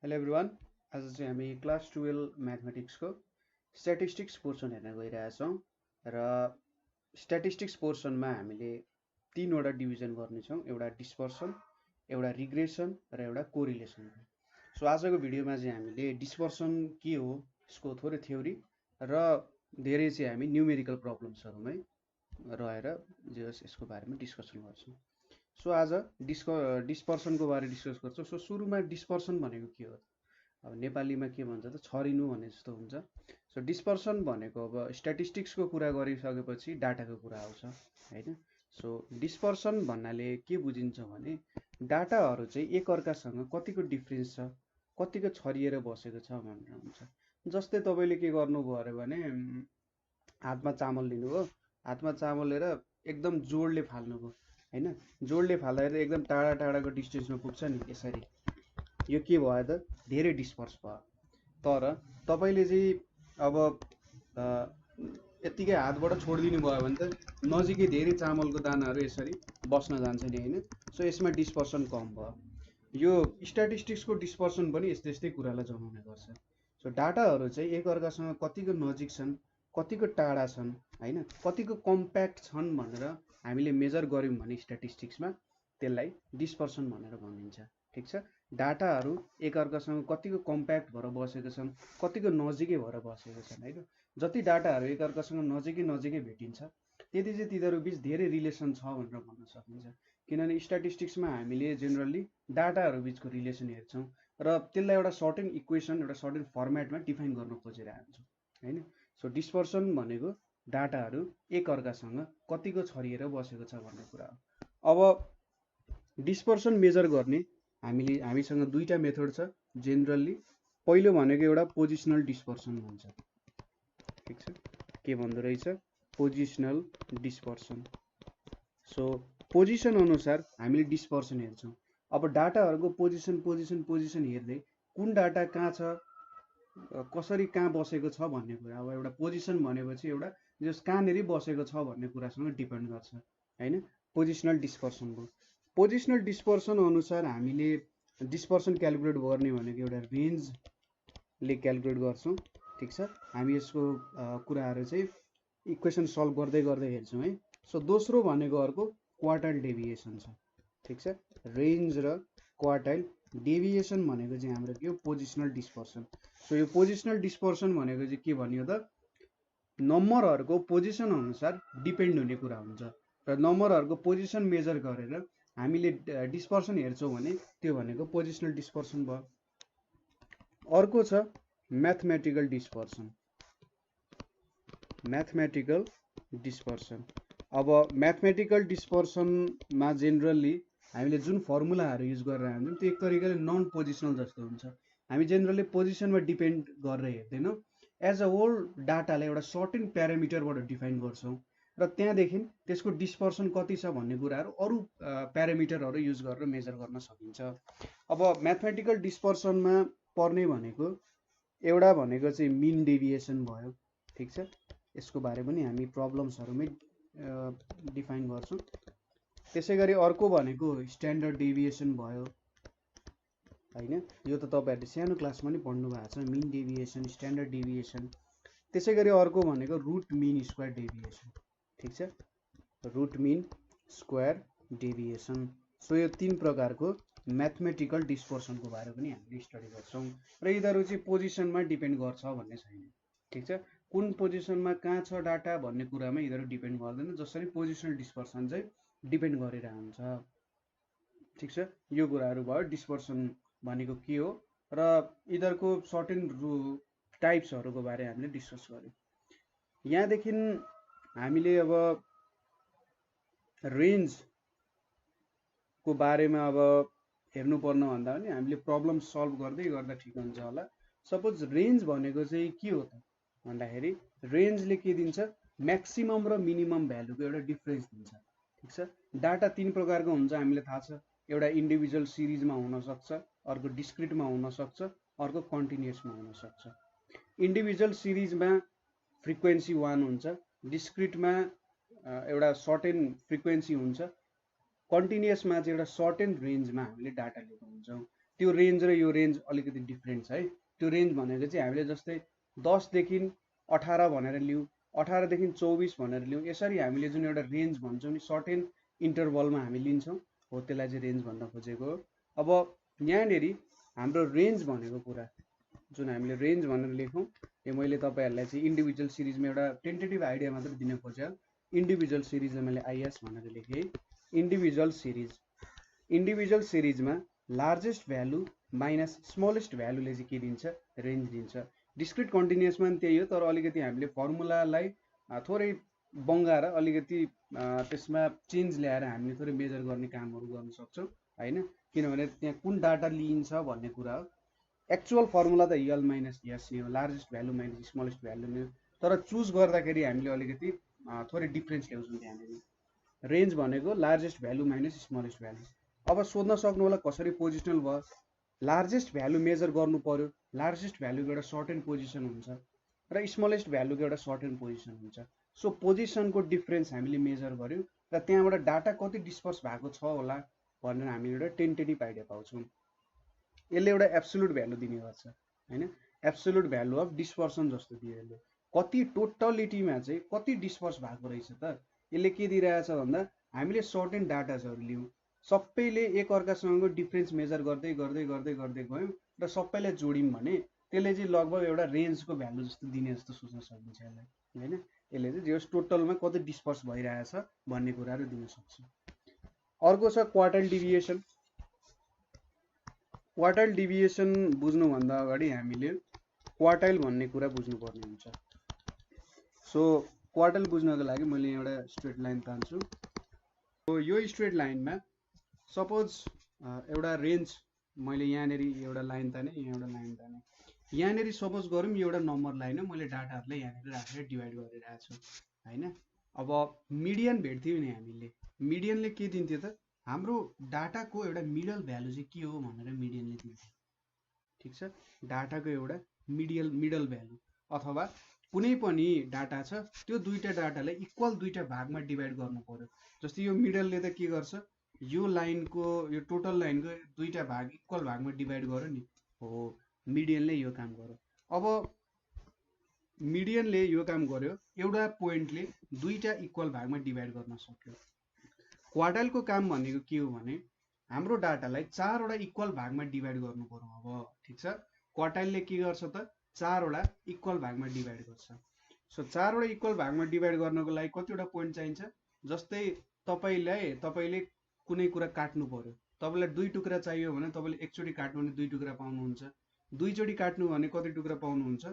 Hello everyone. आज चाहिँ हामी क्लास 12 म्याथमेटिक्सको स्ट्याटिस्टिक्स पोर्सन हेर्न गइरहेछौँ र स्ट्याटिस्टिक्स पोर्सनमा हामीले तीनवटा डिभिजन गर्नेछौँ, एउटा डिस्पर्सन, एउटा रिग्रेसन र एउटा कोरिलेसन। सो आजको भिडियोमा चाहिँ हामीले डिस्पर्सन के हो, यसको थोरै थ्योरी र धेरै चाहिँ हामी न्युमेरिकल प्रब्लम्सहरूमै रहेर यसको बारेमा डिस्कसन गर्छौँ। सो आज डिस्पर्सनको बारे डिस्कस गर्छौँ। सो सुरुमा डिस्पर्सन भनेको के हो? अब नेपालीमा के भन्छ त छरिनु भने जस्तो हुन्छ। सो डिस्पर्सन भनेको अब स्ट्याटिस्टिक्सको कुरा गरिसकेपछि डाटाको कुरा आउँछ होइन। सो डिस्पर्सन भन्नाले के बुझिन्छ भने डाटाहरू चाहिँ एकअर्कासँग कतिको डिफ्रेन्स छ, कतिको छरिएर बसेको छ भनेर हुन्छ। जस्तै तपाईँले के गर्नुभयो अरे भने हातमा चामल लिनुभयो, हातमा चामल लिएर एकदम जोडले फाल्नुभयो होइन। जोडले फाल्दाखेरि एकदम टाढा टाढाको डिस्टेन्समा पुग्छ नि, यसरी यो के भयो त धेरै डिस्पर्स भयो। तर तपाईँले चाहिँ अब यत्तिकै हातबाट छोडिदिनु भयो भने त नजिकै धेरै चामलको दानाहरू यसरी बस्न जान्छ नि होइन। सो यसमा डिस्पर्सन कम भयो। यो स्ट्याटिस्टिक्सको डिस्पर्सन पनि यस्तै यस्तै कुरालाई जनाउने गर्छ। सो डाटाहरू चाहिँ एकअर्कासँग कतिको नजिक छन्, कतिको टाढा छन् होइन, कतिको कम्प्याक्ट छन् भनेर हामीले मेजर गऱ्यौँ भने स्ट्याटिस्टिक्समा त्यसलाई डिस्पर्सन भनेर भनिन्छ। ठिक छ। डाटाहरू एकअर्कासँग कतिको कम्प्याक्ट भएर बसेको छन्, कतिको नजिकै भएर बसेको छन् होइन। जति डाटाहरू एकअर्कासँग नजिकै नजिकै भेटिन्छ त्यति चाहिँ तिनीहरू बिच धेरै रिलेसन छ भनेर भन्न सकिन्छ। किनभने स्ट्याटिस्टिक्समा हामीले जेनरली डाटाहरू बिचको रिलेसन हेर्छौँ र त्यसलाई एउटा सर्टेन इक्वेसन, एउटा सर्टेन फर्मेटमा डिफाइन गर्न खोजिरहेको हुन्छौँ होइन। सो डिस्पर्सन भनेको डाटाहरू एकअर्कासँग कतिको छरिएर बसेको छ भन्ने कुरा हो। अब डिस्पर्सन मेजर गर्ने हामीसँग दुईटा मेथड छ जेनरली। पहिलो भनेको एउटा पोजिसनल डिस्पर्सन भन्छ। ठिक छ। के भन्दो रहेछ? Positional dispersion. सो पोजिसन अनुसार हामीले डिस्पर्सन हेर्छौँ। अब डाटाहरूको पोजिसन पोजिसन पोजिसन हेर्दै कुन डाटा कहाँ छ, कसरी कहाँ बसेको छ भन्ने कुरा। अब एउटा पोजिसन भनेपछि एउटा जस कहाँनिर बसेको छ भन्ने कुरासँग डिपेन्ड गर्छ होइन। पोजिसनल डिस्पर्सनको पोजिसनल डिस्पर्सन अनुसार हामीले डिस्पर्सन क्यालकुलेट गर्ने भनेको एउटा रेन्जले क्यालकुलेट गर्छौँ। ठिक छ। हामी यसको कुराहरू चाहिँ इक्वेसन सल्भ गर्दै गर्दै हेर्छौँ है। सो दोस्रो भनेको अर्को क्वार्टाइल डेभिएसन छ। ठिक छ। रेन्ज र क्वार्टाइल डेभिएसन भनेको चाहिँ हाम्रो के हो? Positional dispersion. सो यो पोजिसनल डिस्पर्सन भनेको चाहिँ के भन्यो त नम्बरहरूको पोजिसन अनुसार डिपेन्ड हुने कुरा हुन्छ र नम्बरहरूको पोजिसन मेजर गरेर हामीले डिस्पर्सन हेर्छौँ भने त्यो भनेको पोजिसनल डिस्पर्सन भयो। अर्को छ म्याथमेटिकल डिस्पर्सन। Mathematical dispersion. अब म्याथमेटिकल डिस्पर्सनमा जेनरली हामीले जुन फर्मुलाहरू युज गरेर हाल्छौँ त्यो एक तरिकाले नन पोजिसनल जस्तो हुन्छ। हामी जेनरली पोजिसनमा डिपेन्ड गरेर हेर्दैनौँ, एज अ होल डाटालाई एउटा सर्टेन प्यारामिटरबाट डिफाइन गर्छौँ र त्यहाँदेखि त्यसको डिस्पर्सन कति छ भन्ने कुराहरू अरू प्यारामिटरहरू युज गरेर मेजर गर्न सकिन्छ। अब म्याथमेटिकल डिस्पर्सनमा पर्ने भनेको एउटा भनेको चाहिँ मिन डेभिएसन भयो। ठिक छ। यसको बारे पनि हामी प्रब्लम्सहरूमै डिफाइन गर्छौँ। त्यसै गरी अर्को भनेको स्ट्यान्डर्ड डेभिएसन भयो होइन। यो त तपाईँहरूले सानो क्लासमा नि पढ्नु भएको छ, मिन डेभिएसन, स्ट्यान्डर्ड डेभिएसन। त्यसै गरी अर्को भनेको रुट मिन स्क्वायर डेभिएसन। ठिक छ। Root mean square deviation. So यो तीन प्रकारको म्याथमेटिकल डिस्पर्सनको बारे पनि हामीले स्टडी गर्छौँ र यिनीहरू चाहिँ पोजिसनमा डिपेन्ड गर्छ भन्ने छैन। ठिक छ। कुन पोजिसनमा कहाँ छ डाटा भन्ने कुरामा यिनीहरू डिपेन्ड गर्दैन, जसरी पोजिसनल डिस्पर्सन चाहिँ डिपेन्ड गरेर हुन्छ। ठिक छ। यो कुराहरू भयो डिस्पर्सन भनेको के हो र यिनीहरूको सर्टेन टाइप्सहरूको बारे हामीले डिस्कस गर्यौँ। यहाँदेखि हामीले अब रेन्जको बारेमा अब हेर्नुपर्न भन्दा पनि हामीले प्रब्लम सल्भ गर्दै गर्दा ठिक हुन्छ होला। सपोज रेन्ज भनेको चाहिँ के हो त भन्दाखेरि रेन्जले के दिन्छ? म्याक्सिमम र मिनिमम भ्यालुको एउटा डिफ्रेन्स दिन्छ। ठिक छ। डाटा तीन प्रकारको हुन्छ हामीलाई थाहा छ। एउटा इन्डिभिजुअल सिरिजमा हुनसक्छ, अर्को डिस्क्रिटमा हुनसक्छ, अर्को कन्टिन्युसमा हुनसक्छ। इन्डिभिजुअल सिरिजमा फ्रिक्वेन्सी 1 हुन्छ, डिस्क्रिटमा एउटा सर्टेन फ्रिक्वेन्सी हुन्छ, कन्टिन्युसमा चाहिँ एउटा सर्टेन रेन्जमा हामीले डाटा लिएको हुन्छौँ। त्यो रेन्ज र यो रेन्ज अलिकति डिफ्रेन्ट छ है। त्यो रेन्ज भनेको चाहिँ हामीले जस्तै 10 देखि 18 भनेर लियौँ, 18 देखि 24 भनेर लियौँ, यसरी हामीले जुन एउटा रेन्ज भन्छौँ नि सर्टेन इन्टरभलमा हामी लिन्छौँ, हो त्यसलाई चाहिँ रेन्ज भन्न खोजेको हो। अब यहाँनेरि हाम्रो रेन्ज भनेको कुरा जुन हामीले रेन्ज भनेर लेखौँ, यो मैले तपाईँहरूलाई चाहिँ इन्डिभिजुअल सिरिजमा एउटा टेन्टेटिभ आइडिया मात्र दिन खोजेँ। इन्डिभिजुअल सिरिजमा मैले आइएस भनेर लेखेँ। इन्डिभिजुअल सिरिजमा लार्जेस्ट भ्यालु माइनस स्मलेस्ट भ्यालुले चाहिँ के दिन्छ, रेन्ज दिन्छ। डिस्क्रिट कन्टिन्युअसमा पनि त्यही हो, तर अलिकति हामीले फर्मुलालाई थोरै बङ्गाएर अलिकति त्यसमा चेन्ज ल्याएर हामीले थोरै मेजर गर्ने कामहरू गर्न सक्छौँ होइन, किनभने त्यहाँ कुन डाटा लिइन्छ भन्ने कुरा हो। एक्चुअल फर्मुला त यल माइनस यस नै हो, largest value minus smallest value नै हो, तर चुज गर्दाखेरि हामीले अलिकति थोरै डिफ्रेन्स ल्याउँछौँ त्यहाँनिर। रेन्ज भनेको largest value minus smallest value. अब सोध्न सक्नु होला कसरी पोजिसनल भयो। लार्जेस्ट भ्यालु मेजर गर्नु पर्यो, लार्जेस्ट भ्यालुको एउटा सर्टेन पोजिसन हुन्छ र स्मलेस्ट भ्यालुको एउटा सर्टेन पोजिसन हुन्छ। सो पोजिसनको डिफ्रेन्स हामीले मेजर गर्यौँ र त्यहाँबाट डाटा कति डिस्पर्स भएको छ होला भनेर हामीले एउटा टेन्टेटिभ आइडिया पाउँछौँ। यसले एउटा एब्सोल्युट भ्यालु दिने गर्छ होइन, एब्सोल्युट भ्यालु अफ डिस्पर्सन जस्तो दियो यसले। कति टोटलिटीमा चाहिँ कति डिस्पर्स भएको रहेछ त, यसले के दिइरहेछ भन्दा हामीले सर्टेन डाटाहरू लियौँ, सबैले एक अर्कासँगको डिफ्रेन्स मेजर गर्दै गर्दै गर्दै गर्दै गयौँ र सबैलाई जोड्यौँ भने त्यसले चाहिँ लगभग एउटा रेन्जको भ्यालु जस्तो दिने जस्तो सोच्न सकिन्छ यसलाई होइन। यसले चाहिँ जे टोटलमा कति डिस्पर्स भइरहेछ भन्ने कुराहरू दिन सक्छ। अर्को छ क्वार्टाइल डिभिएसन। क्वार्टाइल डिभिएसन बुझ्नुभन्दा अगाडि हामीले क्वार्टाइल भन्ने कुरा बुझ्नुपर्ने हुन्छ। सो क्वार्टाइल बुझ्नको लागि मैले एउटा स्ट्रेट लाइन तान्छु। सो यो स्ट्रेट लाइनमा सपोज एउटा रेन्ज मैले यहाँनिर एउटा लाइन ताने, यहाँ एउटा लाइन ताने, यहाँनिर सपोज गरौँ यो एउटा नम्बर लाइन हो, मैले डाटाहरूलाई यहाँनिर राखेर डिभाइड गरिरहेको छु होइन। अब मिडियन भेट्थ्यौँ नि हामीले, मिडियनले के दिन्थ्यो त, हाम्रो डाटाको एउटा मिडल भ्यालु चाहिँ के हो भनेर मिडियनले दिन्थ्यो। ठिक छ, डाटाको एउटा मिडल भ्यालु अथवा कुनै पनि डाटा छ त्यो दुईटा डाटालाई इक्वल दुईटा भागमा डिभाइड गर्नु पर्यो। जस्तै यो मिडलले त के गर्छ, यो लाइनको यो टोटल लाइनको दुईटा भाग इक्वल भागमा डिभाइड गर्यो नि, हो मिडियनले यो काम गर्यो। अब मिडियनले यो काम गर्यो, एउटा पोइन्टले दुईटा इक्वल भागमा डिभाइड गर्न सक्यो। क्वार्टाइलको काम भनेको के हो भने हाम्रो डाटालाई चारवटा इक्वल भागमा डिभाइड गर्नु पर्यो। अब ठिक छ, क्वार्टाइलले के गर्छ त, चारवटा इक्वल भागमा डिभाइड गर्छ। सो चारवटा इक्वल भागमा डिभाइड गर्नको लागि कतिवटा पोइन्ट चाहिन्छ, जस्तै तपाईँले कुनै कुरा काट्नु पर्यो, तपाईँलाई दुई टुक्रा चाहियो भने तपाईँले एकचोटि काट्नु भने दुई टुक्रा पाउनुहुन्छ, दुईचोटि काट्नु भने कति टुक्रा पाउनुहुन्छ,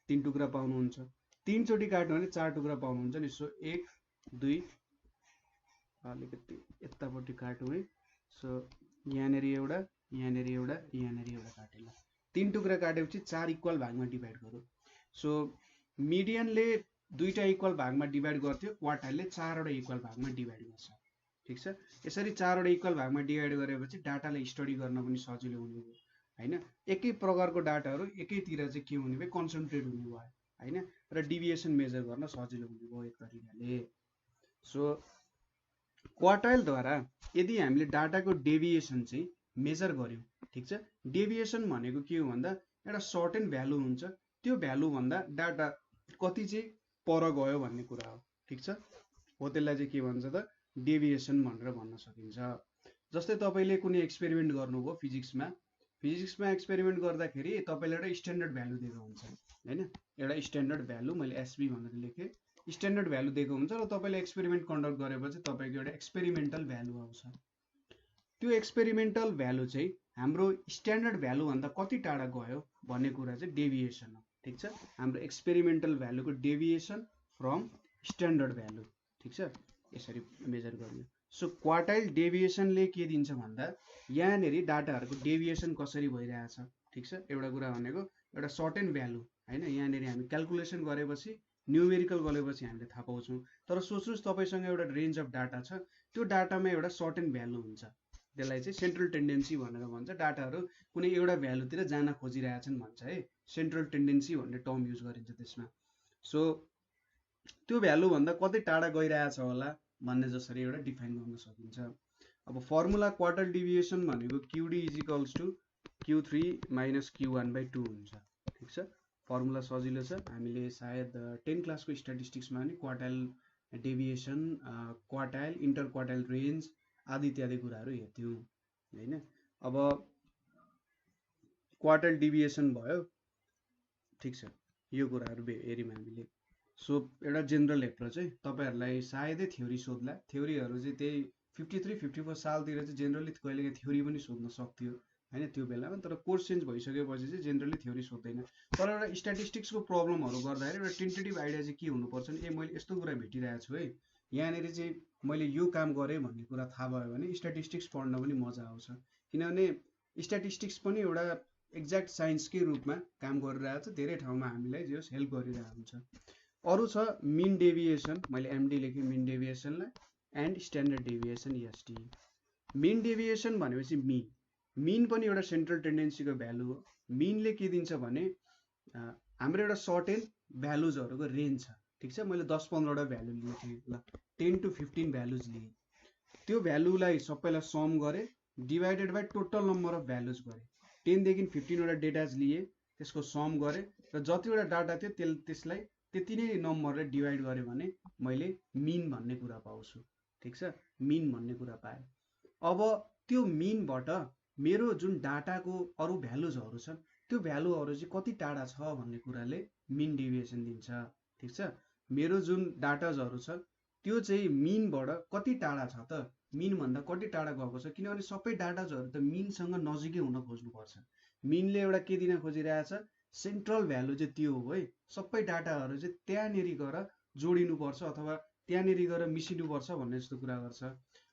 तीन टुक्रा पाउनुहुन्छ, तीनचोटि काट्नु भने चार टुक्रा पाउनुहुन्छ नि। सो एक दुई, अलिकति यतापट्टि काटौँ है। सो यहाँनिर एउटा, यहाँनिर एउटा, यहाँनिर एउटा काटेँ ल, तीन टुक्रा काटेपछि चार इक्वल भागमा डिभाइड गरौँ। सो मिडियनले दुईटा इक्वल भागमा डिभाइड गर्थ्यो, क्वार्टाइलले चारवटा इक्वल भागमा डिभाइड गर्छ। ठिक छ, यसरी चारवटा इक्वल भागमा डिभाइड गरेपछि डाटालाई स्टडी गर्न पनि सजिलो हुने भयो होइन। एकै प्रकारको डाटाहरू एकैतिर चाहिँ के हुने भयो, कन्सन्ट्रेट हुने भयो होइन, र डिभिएसन मेजर गर्न सजिलो हुने भयो एक तरिकाले। सो क्वार्टाइलद्वारा यदि हामीले डाटाको डेभिएसन चाहिँ मेजर गर्यौँ, ठिक छ, डेभिएसन भनेको के हो भन्दा एउटा सर्टेन भ्यालु हुन्छ, त्यो भ्यालुभन्दा डाटा कति चाहिँ पर गयो भन्ने कुरा हो। ठिक छ, हो त्यसलाई चाहिँ के भन्छ त, डेभिएसन भनेर भन्न सकिन्छ। जस्तै तपाईँले कुनै एक्सपेरिमेन्ट गर्नुभयो फिजिक्समा एक्सपेरिमेन्ट गर्दाखेरि तपाईँलाई एउटा स्ट्यान्डर्ड भ्यालु दिएको हुन्छ होइन, एउटा स्ट्यान्डर्ड भ्यालु मैले एसबी भनेर लेखेँ, स्ट्यान्डर्ड भ्यालु दिएको हुन्छ र तपाईँले एक्सपेरिमेन्ट कन्डक्ट गरेपछि तपाईँको एउटा एक्सपेरिमेन्टल भ्यालु आउँछ। त्यो एक्सपेरिमेन्टल भ्यालु चाहिँ हाम्रो स्ट्यान्डर्ड भ्यालुभन्दा कति टाढा गयो भन्ने कुरा चाहिँ डेभिएसन हो। ठिक छ, हाम्रो एक्सपेरिमेन्टल भ्यालुको डेभिएसन फ्रम स्ट्यान्डर्ड भ्यालु। ठिक छ, यसरी मेजर गर्ने। सो क्वार्टाइल डेभिएसनले के दिन्छ भन्दा यहाँनिर डाटाहरूको डेभिएसन कसरी भइरहेछ। ठिक छ, एउटा कुरा भनेको एउटा सर्टेन भ्यालु होइन, यहाँनिर हामी क्यालकुलेसन गरेपछि न्युमेरिकल गरेपछि हामीले थाहा पाउँछौँ। तर सोच्नुहोस् तपाईँसँग एउटा रेन्ज अफ डाटा छ, त्यो डाटामा एउटा सर्टेन भ्यालु हुन्छ, त्यसलाई चाहिँ सेन्ट्रल टेन्डेन्सी भनेर भन्छ। डाटाहरू कुनै एउटा भ्यालुतिर जान खोजिरहेछन् भन्छ है, सेन्ट्रल टेन्डेन्सी भन्ने टर्म युज गरिन्छ त्यसमा। सो त्यो भ्यालुभन्दा कति टाढा गइरहेछ होला भन्ने जसरी एउटा डिफाइन गर्न सकिन्छ। अब फर्मुला क्वार्टाइल डिभिएसन भनेको QD is equals to Q3 minus Q1/2 हुन्छ। ठिक छ, फर्मुला सजिलो छ। हामीले सायद 10 क्लासको स्ट्याटिस्टिक्समा पनि quartile deviation, quartile, inter quartile range आदि इत्यादि कुराहरू हेर्थ्यौँ होइन। अब क्वार्टाइल डेभिएसन भयो, ठिक छ, यो कुराहरू हेऱ्यौँ हामीले। सो एउटा जेनरल एप्रोच है, तपाईँहरूलाई सायदै थ्योरी सोध्ला। थ्योरीहरू चाहिँ त्यही 53-54 सालतिर चाहिँ जेनरली कहिलेकाहीँ थ्योरी पनि सोध्न सक्थ्यो होइन त्यो बेलामा। तर कोर्स चेन्ज भइसकेपछि चाहिँ जेनरली थ्योरी सोध्दैन। तर एउटा स्ट्याटिस्टिक्सको प्रब्लमहरू गर्दाखेरि एउटा टेन्टेटिभ आइडिया चाहिँ के हुनुपर्छ भने, मैले यस्तो कुरा भेटिरहेको छु है, यहाँनिर चाहिँ मैले यो काम गरेँ भन्ने कुरा थाहा भयो भने स्ट्याटिस्टिक्स पढ्न पनि मजा आउँछ। किनभने स्ट्याटिस्टिक्स पनि एउटा एक्ज्याक्ट साइन्सकै रूपमा काम गरिरहेको छ, धेरै ठाउँमा हामीलाई जो हेल्प गरिरहेको हुन्छ। अरू छ मिन डेभिएसन, मैले एमडी लेखेँ मिन डेभिएसनलाई, and standard deviation ST. Mean deviation भनेपछि मिन पनि एउटा सेन्ट्रल टेन्डेन्सीको भ्यालु हो। मिनले के दिन्छ भने हाम्रो एउटा सर्टेन भ्यालुजहरूको रेन्ज छ। ठिक छ, मैले 10-15वटा भ्यालु लिएको थिएँ, ल 10 to 15 भ्यालुज लिएँ। त्यो भ्यालुलाई सबैलाई सम गरेँ, divided by total number of values गरेँ। 10 देखि 15वटा डेटाज लिएँ, त्यसको सम गरेँ र जतिवटा डाटा थियो त्यसलाई त्यति नै नम्बरले डिभाइड गरेँ भने मैले मिन भन्ने कुरा पाउँछु। ठिक छ, मिन भन्ने कुरा पाएँ। अब त्यो मिनबाट मेरो जुन डाटाको अरू भ्यालुजहरू छन् त्यो भ्यालुहरू चाहिँ कति टाढा छ भन्ने कुराले मिन डेभिएसन दिन्छ। ठिक छ, मेरो जुन डाटाजहरू छ त्यो चाहिँ मिनबाट कति टाढा छ त, मिनभन्दा कति टाढा गएको छ। किनभने सबै डाटाजहरू त मिनसँग नजिकै हुन खोज्नुपर्छ। मिनले एउटा के दिन खोजिरहेछ, सेन्ट्रल भ्यालु चाहिँ त्यो हो है। सबै डाटाहरू चाहिँ त्यहाँनिर गएर जोडिनुपर्छ अथवा त्यहाँनिर गएर मिसिनुपर्छ भन्ने जस्तो कुरा गर्छ।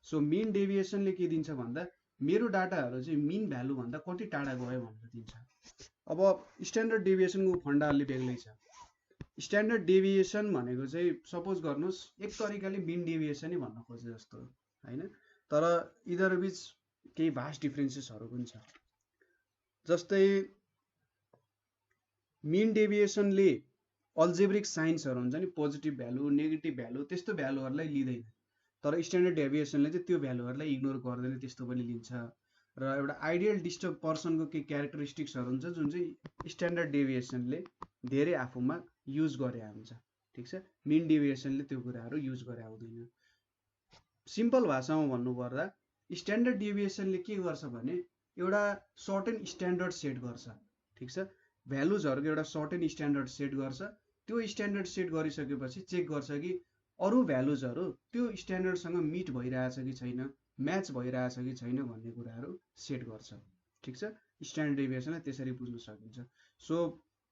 सो मिन डेभिएसनले के दिन्छ भन्दा मेरो डाटाहरू चाहिँ मिन भ्यालुभन्दा कति टाढा गयो भनेर दिन्छ। अब स्ट्यान्डर्ड डेभिएसनको फन्डा अलि बेग्लै छ। स्ट्यान्डर्ड डेभिएसन भनेको चाहिँ सपोज गर्नुहोस् एक तरिकाले मिन डेभिएसनै भन्न खोजे जस्तो होइन, तर यिनीहरू बिच केही भास्ट डिफ्रेन्सेसहरू पनि छ। जस्तै मिन डेभिएसनले अल्जेब्रिक साइन्सहरू हुन्छ नि, पोजिटिभ भ्यालु, नेगेटिभ भ्यालु, त्यस्तो भ्यालुहरूलाई लिँदैन। तर स्ट्यान्डर्ड डेभिएसनले चाहिँ त्यो भ्यालुहरूलाई इग्नोर गर्दैन, त्यस्तो पनि लिन्छ। र एउटा आइडियल डिस्टर्ब पर्सनको केही क्यारेक्टरिस्टिक्सहरू हुन्छ जुन चाहिँ स्ट्यान्डर्ड डेभिएसनले धेरै आफूमा युज गरे हुन्छ। ठिक छ, मिन डेभिएसनले त्यो कुराहरू युज गरे हुँदैन। सिम्पल भाषामा भन्नुपर्दा स्ट्यान्डर्ड डेभिएसनले के गर्छ भने एउटा सर्टेन स्ट्यान्डर्ड सेट गर्छ। ठिक छ, भ्यालुजहरूको एउटा सर्टेन स्ट्यान्डर्ड सेट गर्छ। त्यो स्ट्यान्डर्ड सेट गरिसकेपछि चेक गर्छ कि अरू भ्यालुजहरू त्यो स्ट्यान्डर्डसँग मिट भइरहेछ कि छैन, म्याच भइरहेछ कि छैन भन्ने कुराहरू सेट गर्छ। ठिक छ, स्ट्यान्डर्ड डेभिएसनलाई त्यसरी बुझ्न सकिन्छ। सो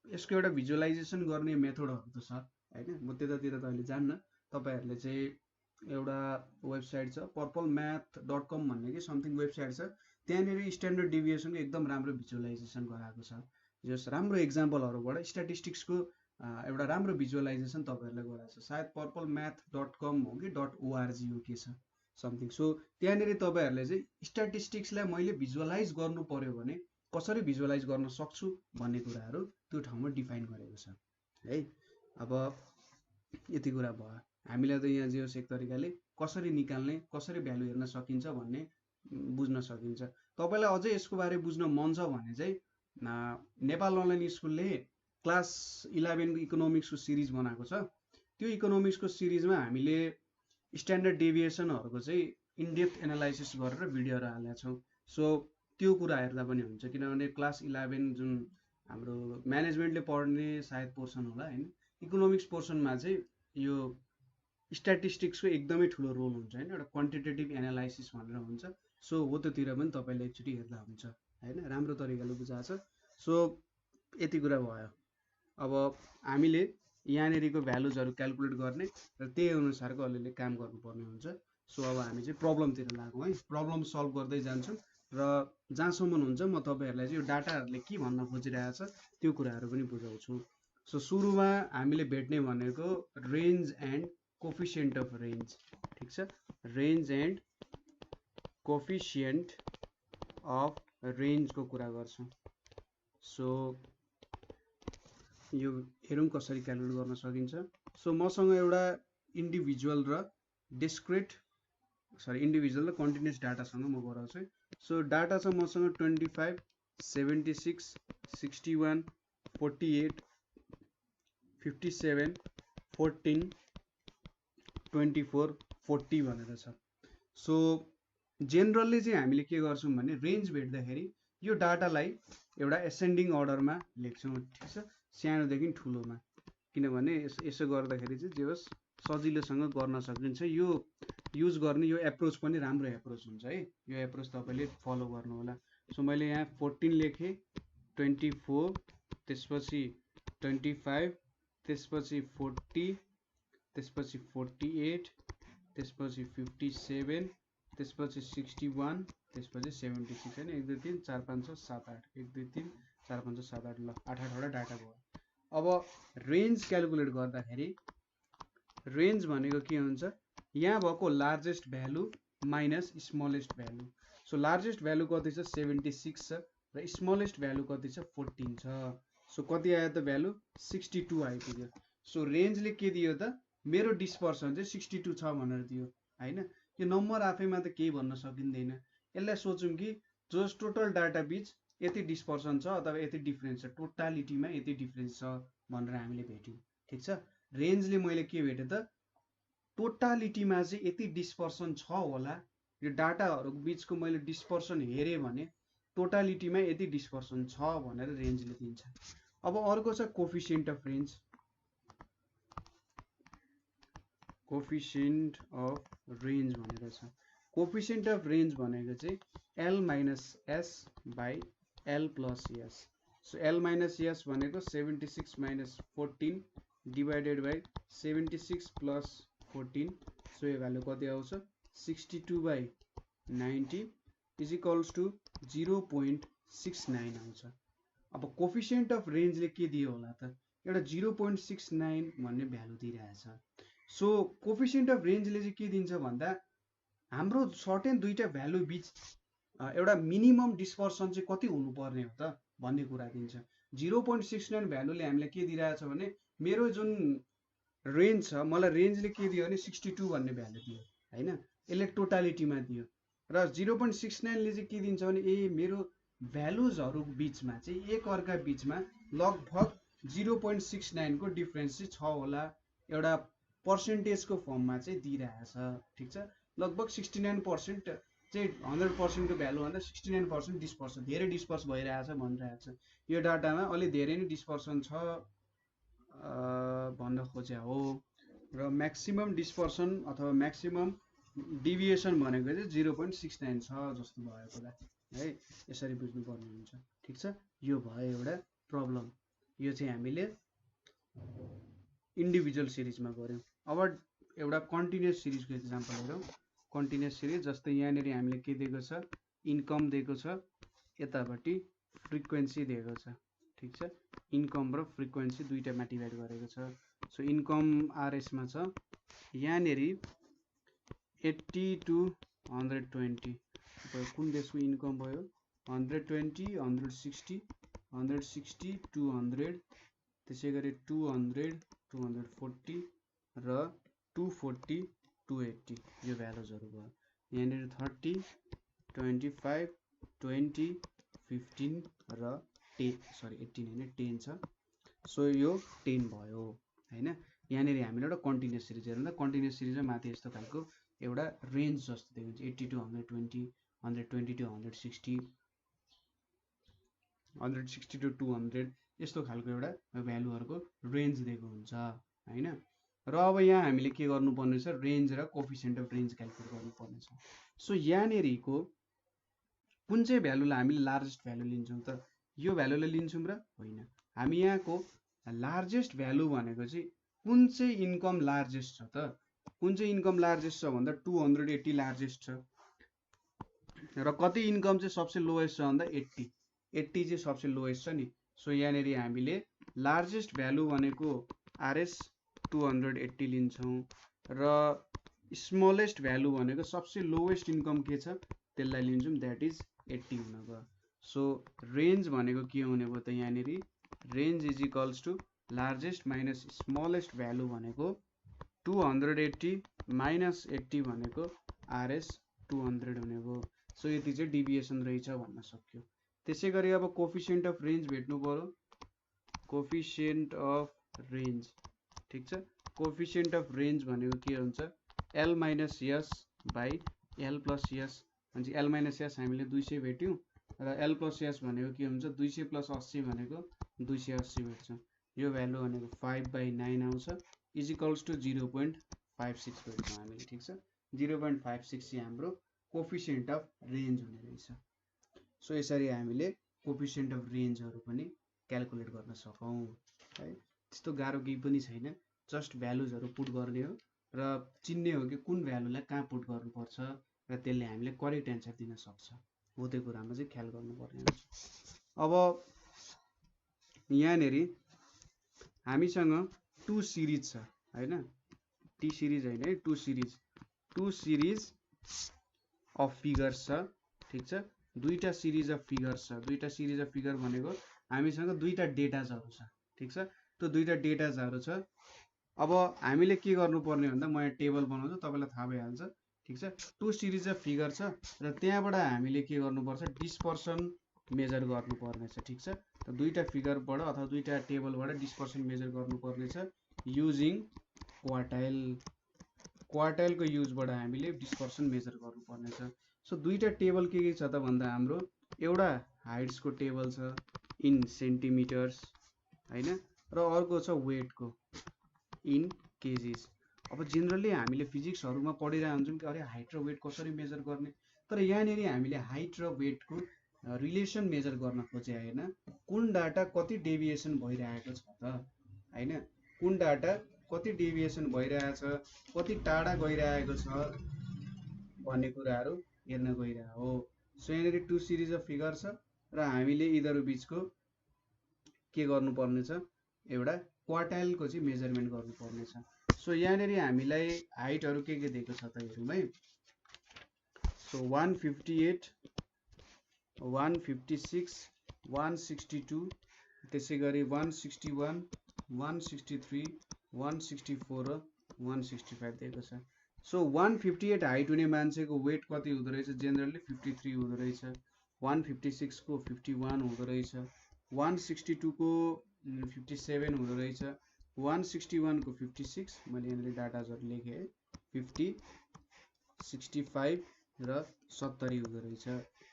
यसको एउटा भिजुअलाइजेसन गर्ने मेथडहरू त छ होइन, म त्यतातिर त अहिले जान्न। तपाईँहरूले चाहिँ एउटा वेबसाइट छ purpleMath.com भन्ने कि समथिङ वेबसाइट छ, त्यहाँनिर स्ट्यान्डर्ड डेभिएसनको एकदम राम्रो भिजुअलाइजेसन गराएको छ। जस राम्रो इक्जाम्पलहरूबाट स्ट्याटिस्टिक्सको एउटा राम्रो भिजुअलाइजेसन तपाईँहरूलाई गराएको छ। सायद purpleMath.com हो कि .org हो के छ समथिङ। सो त्यहाँनिर तपाईँहरूले चाहिँ स्ट्याटिस्टिक्सलाई मैले भिजुअलाइज गर्नु पर्यो भने कसरी भिजुअलाइज गर्न सक्छु भन्ने कुराहरू त्यो ठाउँमा डिफाइन गरेको छ है। अब यति कुरा भयो। हामीलाई त यहाँ जे होस् एक तरिकाले कसरी निकाल्ने, कसरी भ्यालु हेर्न सकिन्छ भन्ने बुझ्न सकिन्छ। तपाईँलाई अझै यसको बारे बुझ्न मन छ भने चाहिँ नेपाल अनलाइन स्कुलले क्लास 11 इकोनोमिक्सको सिरिज बनाएको छ। त्यो इकोनोमिक्सको सिरिजमा हामीले स्ट्यान्डर्ड डेभिएसनहरूको चाहिँ इनडेप्थ एनालाइसिस गरेर भिडियोहरू हालेका छौँ। सो त्यो कुरा हेर्दा पनि हुन्छ, किनभने क्लास 11 जुन हाम्रो म्यानेजमेन्टले पढ्ने सायद पोर्सन होला होइन, इकोनोमिक्स पोर्सनमा चाहिँ यो स्ट्याटिस्टिक्सको एकदमै ठुलो रोल हुन्छ होइन, एउटा क्वान्टिटेटिभ एनालाइसिस भनेर हुन्छ। सो हो त्योतिर पनि तपाईँले एकचोटि हेर्दा हुन्छ होइन, राम्रो तरिकाले बुझाएको छ। सो यति कुरा भयो। अब हामीले यहाँनिरको भ्यालुजहरू क्यालकुलेट गर्ने र त्यही अनुसारको अलिअलि काम गर्नुपर्ने हुन्छ। सो अब हामी चाहिँ प्रब्लमतिर लागौँ है, प्रब्लम सल्भ गर्दै जान्छौँ र जहाँसम्म हुन्छ म तपाईँहरूलाई चाहिँ यो डाटाहरूले के भन्न खोजिरहेछ त्यो कुराहरू पनि बुझाउँछु। सो सुरुमा हामीले भेट्ने भनेको range and coefficient of range. ठिक छ, रेन्ज एन्ड कोफिसिएन्ट अफ रेन्जको कुरा गर्छौँ। सो यो हेरौँ कसरी क्यालकुलेट गर्न सकिन्छ। सो मसँग एउटा इन्डिभिजुअल र इन्डिभिजुअल र कन्टिन्युस डाटासँग म गराउँछु। सो डाटा छ मसँग 25 76 61 48 57 14 24 40 भनेर छ। सो जेनरली चाहिँ हामीले के गर्छौँ भने रेन्ज भेट्दाखेरि यो डाटालाई एउटा एसेन्डिङ अर्डरमा लेख्छौँ, ठिक छ, सानोदेखि ठुलोमा, किनभने यसो गर्दाखेरि चाहिँ जे होस् सजिलोसँग गर्न सकिन्छ। यो युज गर्ने यो एप्रोच पनि राम्रो एप्रोच हुन्छ है, यो एप्रोच तपाईँले फलो गर्नु होला। सो मैले यहाँ 14 लेखेँ, 24, त्यसपछि 25, त्यसपछि 40, त्यसपछि 48, त्यसपछि 57, त्यसपछि 61, त्यसपछि 76 हैन, 1 2 3 4 5 6 7 8, 1 2 3 4 5 6 7 8, ल 8 डाटा भयो। अब रेन्ज क्याल्कुलेट गर्दाखेरि रेन्ज भनेको के हुन्छ, यहाँ भएको largest value minus smallest value. So largest value कति छ 76 छ र स्मलेस्ट भ्यालु कति छ 14 छ। सो कति आयो त भ्यालु 62 आइपुग्यो। सो रेन्जले के दियो त, मेरो डिस्पर्सन चाहिँ 62 छ भनेर दियो हैन। यो नम्बर आफैमा त केही भन्न सकिँदैन, यसलाई सोचौँ कि जस टोटल डाटा बीच यति डिस्पर्सन छ अथवा यति डिफरेन्स छ, टोटालिटीमा यति डिफरेन्स छ भनेर हामीले भेट्यौँ, ठिक छ। रेन्जले मैले के भेटेँ त, टोटालिटीमा चाहिँ यति डिस्पर्सन छ होला, यो डाटाहरु बीचको मैले डिस्पर्सन हेरेँ भने टोटालिटीमा यति डिस्पर्सन छ भनेर रेन्जले दिन्छ। अब अर्को छ coefficient of range. Coefficient of range भनेको छ, कोफिसिएन्ट अफ रेन्ज भनेको चाहिँ L minus S by L plus S। So L minus S भनेको 76 minus 14 divided by 76 plus 14, so यो भ्यालु कति आउँछ 62 बाई 90 इज इक्वल्स टु 0.69 आउँछ। अब कोफिसिएन्ट अफ रेन्जले के दियो होला त, एउटा 0.69 भन्ने भ्यालु दिइरहेछ। सो कोफिसिएन्ट अफ रेन्जले चाहिँ के दिन्छ भन्दा हाम्रो सर्टेन दुईटा भ्यालु बीच एउटा मिनिमम डिस्पर्सन चाहिँ कति हुनुपर्ने हो त भन्ने कुरा दिन्छ। 0.69 भ्यालुले हामीलाई के दिइरहेछ भने मेरो जुन रेन्ज छ, मलाई रेन्जले के दियो भने 62 भन्ने भ्यालु दियो हैन, यसले टोटालिटीमा दियो। र 0.69 ले चाहिँ के दिन्छ भने ए मेरो भ्यालुजहरु बीचमा चाहिँ एक अर्का बीचमा लगभग 0.69 को डिफरेन्स चाहिँ छ होला, एउटा पर्सेन्टेजको फर्ममा चाहिँ दिइरहेछ, ठिक छ। लगभग 69% चाहिँ 100% को भ्यालु भन्दा 69% डिस्पर्सन, धेरै डिस्पर्स भइरहेछ भनिरहेछ। यो डाटामा अलि धेरै नै डिस्पर्सन छ भन्न खोजे हो। र म्याक्सिमम डिस्पर्सन अथवा म्याक्सिमम डिभिएसन भनेको चाहिँ 0.69 छ जस्तो भयो होला है, यसरी बुझ्नु पर्ने हुन्छ, ठिक छ। यो भयो एउटा प्रब्लम, यो चाहिँ हामीले इन्डिभिजुअल सिरिजमा गर्यौं। अब एउटा कन्टिन्युअस सिरिजको एक्जाम्पल हेरौँ। कन्टिन्युअस सिरिज जस्तै यहाँनिर हामीले के दिएको छ, इन्कम दिएको छ, यतापट्टि फ्रिक्वेन्सी दिएको छ, ठिक छ। इन्कम र फ्रिक्वेन्सी दुईटामा डिभाइड गरेको छ। सो इन्कम आरएस मा छ, यहाँनिर 80 to 120, कुन देशको इन्कम भयो 120 160 160 200, त्यसैगरी 200 240 र 240 280 यो भ्यालुजहरु भयो। यहाँनिर 30 25 20 15 र 18 हैन 10 छ। सो यो 10 भयो हैन। यहाँनिर हामीले एउटा कन्टिन्युअस सिरिज हेरौँ त। कन्टिन्युअस सिरिजमा माथि यस्तो खालको एउटा रेन्ज जस्तो दिएको हुन्छ, 80 to 120 120 to 160 160 to 200 यस्तो खालको एउटा भ्यालुहरुको रेन्ज दिएको हुन्छ हैन। र अब यहाँ हामीले के गर्नुपर्ने छ, रेन्ज र कोफिसिएन्ट अफ रेन्ज क्याल्कुलेट गर्नुपर्ने छ। सो यहाँनिरको कुन चाहिँ भ्यालुलाई हामीले लार्जेस्ट भ्यालु लिन्छौँ त, यो भ्यालुलाई लिन्छौँ र होइन। हामी यहाँको लार्जेस्ट भ्यालु भनेको चाहिँ कुन चाहिँ इन्कम लार्जेस्ट छ त, कुन चाहिँ इन्कम लार्जेस्ट छ भन्दा 280 लार्जेस्ट छ र कति इन्कम चाहिँ सबसे लोएस्ट छ भन्दा 80 चाहिँ सबसे लोएस्ट छ नि। सो यहाँनिर हामीले लार्जेस्ट भ्यालु भनेको आरएस 280 लिन्छौँ र स्मलेस्ट भ्यालु भनेको सबसे लोएस्ट इन्कम के छ त्यसलाई लिन्छौँ, द्याट इज 80 हुन गयो। सो रेन्ज भनेको के हुने भयो त, यहाँनिर range is equals to largest minus smallest value भनेको 280 माइनस 80 भनेको आरएस 200 हुने भयो। सो यति चाहिँ डिभिएसन रहेछ भन्न सक्यो। त्यसै गरी अब कोफिसिएन्ट अफ रेन्ज भेट्नु पर्यो, कोफिसिएन्ट अफ रेन्ज। ठिक छ, कोफिसिएन्ट अफ रेन्ज भनेको के हुन्छ, L minus S by L plus S. भनेपछि एल माइनस यस हामीले 200 भेट्यौँ र एल प्लस यस भनेको के हुन्छ, 200 प्लस 80 भनेको 280 भेट्छौँ। यो भ्यालु भनेको 5/9 आउँछ, इजिकल्स टु 0.56 भेट्छौँ हामीले। ठिक छ, 0.56 हाम्रो कोफिसिएन्ट अफ रेन्ज हुने रहेछ। सो यसरी हामीले कोफिसिएन्ट अफ रेन्जहरू पनि क्यालकुलेट गर्न सकौँ है। त्यस्तो गाह्रो केही पनि छैन, जस्ट भ्यालुजहरू पुट गर्ने हो र चिन्ने हो कि कुन भ्यालुलाई कहाँ पुट गर्नुपर्छ र त्यसले हामीले करेक्ट एन्सर दिन सक्छ, हो त्यो कुरामा चाहिँ ख्याल गर्नुपर्ने हुन्छ। अब यहाँनिर हामीसँग 2 सिरिज छ हैन, टी सिरिज होइन है, 2 सिरिज अफ फिगर्स छ। ठिक छ, दुईटा सिरिज अफ फिगर्स छ। दुईटा सिरिज अफ फिगर भनेको हामीसँग दुईटा डेटाजहरू छ। ठिक छ, त्यो दुईटा डेटाजहरू छ। अब हामीले के गर्नुपर्ने भन्दा म यहाँ टेबल बनाउँछु, तपाईँलाई थाहा भइहाल्छ। ठिक छ, 2 सिरिज अफ फिगर छ र त्यहाँबाट हामीले के गर्नुपर्छ, डिस्पर्सन मेजर गर्नुपर्ने छ। ठिक छ, त दुईटा फिगरबाट अथवा दुईटा टेबलबाट डिस्पर्सन मेजर गर्नुपर्ने छ युजिङ क्वार्टाइल। क्वार्टाइलको युजबाट हामीले डिस्पर्सन मेजर गर्नुपर्ने छ। सो दुईटा टेबल के छ त भन्दा हाम्रो एउटा हाइट्सको टेबल छ इन सेन्टिमिटर्स हैन, र अर्को छ वेटको इन केजिस। अब जेनरली हामीले फिजिक्सहरूमा पढिरहेको हुन्छौँ कि अरे हाइट र वेट कसरी मेजर गर्ने, तर यहाँनिर हामीले हाइट र वेटको रिलेसन मेजर गर्न खोजे होइन, कुन डाटा कति डेभिएसन भइरहेको छ त हैन, कुन डाटा कति डेभिएसन भइरहेछ, कति टाढा गइरहेको छ भन्ने कुराहरू हेर्न गइरहेको हो। सो यहाँनिर 2 सिरिज अफ फिगर छ र हामीले यिनीहरू बिचको के गर्नुपर्ने छ, एउटा क्वार्टाइलको चाहिँ मेजरमेन्ट गर्नुपर्ने छ। सो यहाँनिर हामीलाई हाइटहरू के दिएको छ त हेरौँ है। सो 158, 156, 162, त्यसै गरी 161, 163, 164 र 165 दिएको छ। सो 158 हाइट हुने मान्छेको वेट कति हुँदो रहेछ, जेनरली 53 हुँदो रहेछ। 156 को 51 हुँदो रहेछ। 162 को 57 हुँदो रहेछ। 161 को 56, मैले यहाँनिर डाटाजहरू लेखेँ है, 50, 65 र 70 हुँदो रहेछ।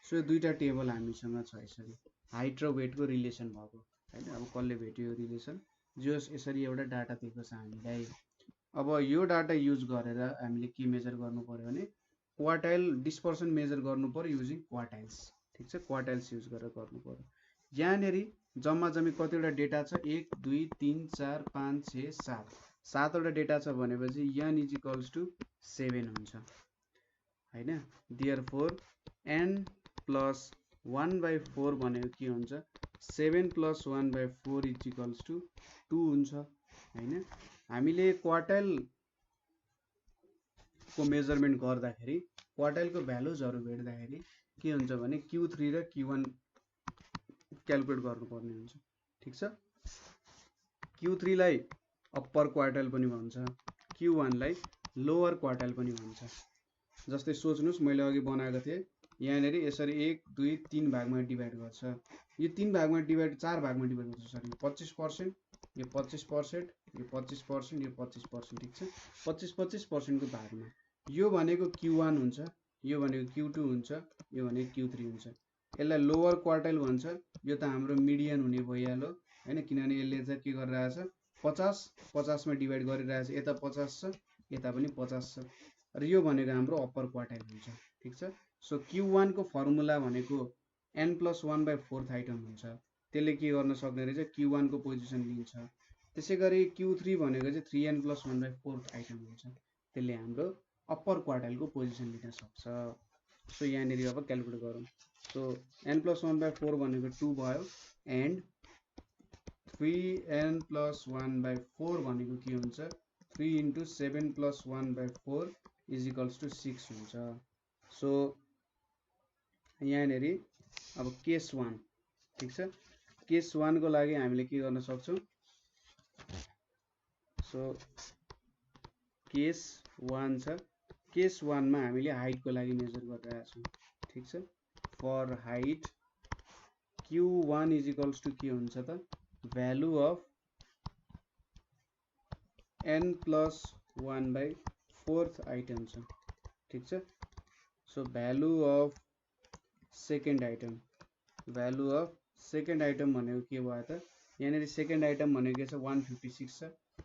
सो यो दुईटा टेबल हामीसँग छ यसरी हाइट र वेटको रिलेसन भएको हैन। अब कसले भेट्यो यो रिलेसन, जो यसरी एउटा डाटा दिएको छ हामीलाई। अब यो डाटा युज गरेर हामीले के मेजर गर्नु पर्यो भने क्वार्टाइल डिस्पर्सन मेजर गर्नु पर्यो युजिङ क्वार्टाइल्स। ठिक छ, क्वार्टाइल्स युज गरेर गर्नु पर्यो। यहाँनिर जम्मा जम्मी कतिवटा डेटा छ, 1 2 3 4 5 6 7, 7वटा डेटा छ भनेपछि n इज इक्वल्स टु 7 हुन्छ हैन। देयरफोर n प्लस 1/4 भनेको के हुन्छ, 7 प्लस 1/4 इज इक्वल्स टु 2 हुन्छ हैन। हामीले क्वार्टाइल को मेजरमेन्ट गर्दाखेरि क्वार्टाइलको भ्यालुजहरू भेट्दाखेरि के हुन्छ भने Q3 र Q1 क्यालकुलेट गर्नुपर्ने हुन्छ। ठिक छ, Q3 लाई अप्पर क्वार्टाइल पनि भन्छ, Q1 लाई लोअर क्वार्टाइल पनि भन्छ। जस्तै सोच्नुस् मैले अघि बनाएको थिएँ, यहाँनिर यसरी 1 2 3 भागमा डिभाइड गर्छ। यो 3 भागमा डिभाइड 4 भागमा डिभाइड गर्छ, सरी 25%, यो 25%, यो 25%, यो 25%। ठिक छ, 25% को भागमा यो भनेको Q1 हुन्छ, यो भनेको Q2 हुन्छ, यो भनेको Q3 हुन्छ। यसलाई लोअर क्वार्टाइल भन्छ। यो त हाम्रो मिडियन हुने भइहाल्यो हैन, किनभने यसले चाहिँ के गरिरहेछ, 50 मा डिभाइड गरिरहेछ, यता 50 छ, यता पनि 50 छ, र यो भनेको हाम्रो अप्पर क्वार्टाइल हुन्छ। ठिक छ, सो Q1 को फर्मुला भनेको n + 1/4 आइटम हुन्छ, त्यसले के गर्न सक्ने रहेछ, Q1 को पोजिसन लिन्छ। त्यसै गरी Q3 भनेको चाहिँ 3n + 1/4 आइटम हुन्छ, त्यसले हाम्रो अप्पर क्वार्टाइलको पोजिसन लिन सक्छ। सो यहाँनिर अब क्यालकुलेट गरौँ। सो n + 1/4 भनेको 2 भयो, एन्ड 3n + 1/4 भनेको के हुन्छ, 3 × 7 + 1/4 इज इक्वल्स टु 6 हुन्छ। सो यहाँनिर अब केस 1, ठिक छ, केस 1 को लागि हामीले के गर्न सक्छौँ, सो केस 1 छ, केस 1 मा हामीले हाइटको लागि मेजर गरिरहेका छौँ। ठिक छ, for height Q1 is equals to के हुन्छ त भ्यालु अफ n+1/4 आइटम छ ठीक छ so value of second item भनेको के भयो त यहाँनिर सेकेन्ड आइटम भनेको के छ 156 छ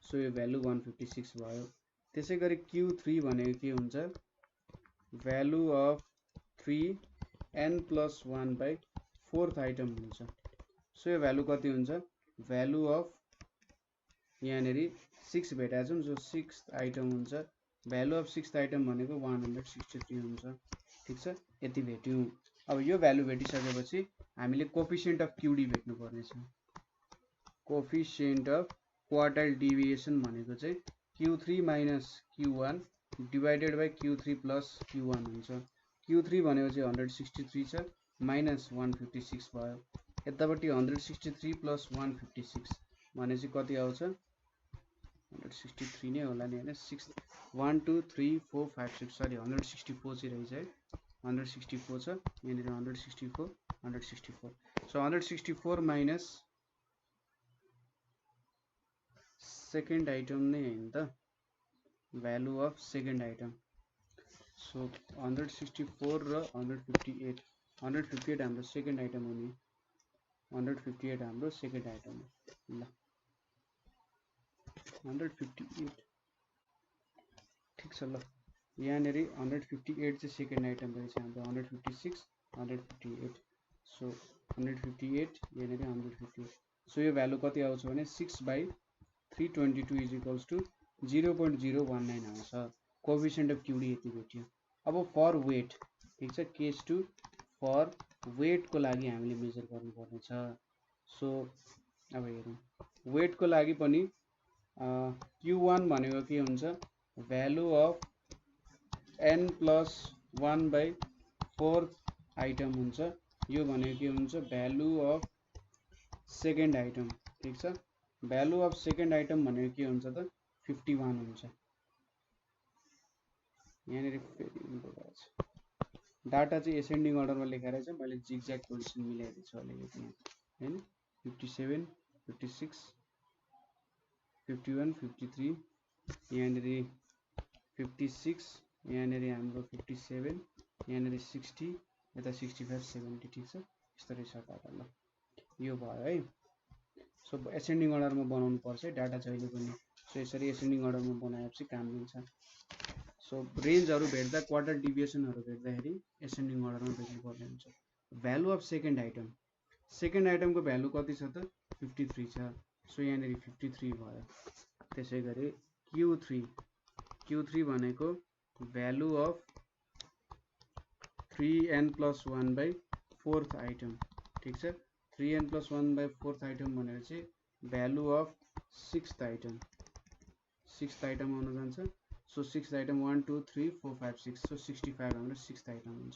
सो यो भ्यालु 156 भयो त्यसैगरी Q3 भनेको के हुन्छ भ्यालु अफ 3n+1/4 आइटम हुन्छ सो यो भ्यालु कति हुन्छ भ्यालु अफ यहाँनिर 6 भेटाएको छौँ जो 6th आइटम हुन्छ भ्यालु अफ 6th आइटम भनेको 163 हुन्छ ठीक छ यति भेट्यौँ अब यो भ्यालु भेटिसकेपछि हामीले कोफिसिएन्ट अफ क्युडी भेट्नु पर्ने छ कोफिसिएन्ट अफ क्वार्टाइल डेभिएसन भनेको चाहिँ Q3 minus Q1 divided by Q3 plus Q1 हुन्छ Q3 भनेको चाहिँ 163 छ माइनस 156 भयो यतापट्टि 163 प्लस 156 भने चाहिँ कति आउँछ 163 नै होला नि हैन 6 1 2 3 4 5 6 सरी 164 चाहिँ रहेछ है 164 छ यहाँनिर 164 सो 164 माइनस सेकेन्ड आइटम नै हैन त value of second item so 164 र 158 हाम्रो सेकेन्ड आइटम हो नि 158 हाम्रो सेकेन्ड आइटम हो ल 158 ठीक छ ल यहाँनिर 158 चाहिँ सेकेन्ड आइटम रहेछ हाम्रो 156 158 सो 158 यहाँनिर 158 सो यो भ्यालु कति आउँछ भने 6/322 इज इक्वल्स टु 0.019 आउँछ कोफिसिएन्ट अफ क्युडी यति भेट्यो अब फर वेट ठीक छ केस 2 फर वेट को लागि हामीले मेजर गर्नुपर्ने छ सो अब हेरौँ वेट को लागि पनि Q1 भनेको के हुन्छ भ्यालु अफ n+1/4 आइटम हुन्छ यो भनेको के हुन्छ भ्यालु अफ सेकेन्ड आइटम ठीक छ भ्यालु अफ सेकेन्ड आइटम भनेको के हुन्छ त 51 हुन्छ यहाँनिर डाटा चाहिँ एसेन्डिङ अर्डरमा लेखेर चाहिँ मैले जिगज्याग पोजिसन मिलाएको छु अलिकति हैन 57 56 51 53 यहाँनिर 56 यहाँनिर हाम्रो 57 यहाँनिर 60 यता 65 70 ठीक छ यस्तो रहेछ डाटा ल यो भयो है सो एसेन्डिङ अर्डरमा बनाउनु पर्छ डाटा जहिले पनि सो यसरी एसेन्डिङ अर्डरमा बनाएपछि काम दिन्छ सो रेन्जहरु भेट्दा क्वार्टर डेभिएसनहरु भेट्दाखेरि एसेन्डिङ अर्डरमा भेट्नुपर्ने हुन्छ भ्यालु अफ सेकेन्ड आइटमको भ्यालु कति छ त 53 छ सो यहाँनिर 53 भयो त्यसैगरी Q3 भनेको भ्यालु अफ 3n+1/4 आइटम ठीक छ 3n+1/4 आइटम भनेको चाहिँ भ्यालु अफ 6th आइटम आउन जान्छ सो 6th आइटम 1 2 3 4 5 6 सो 65 हाम्रो 6th आइटम हुन्छ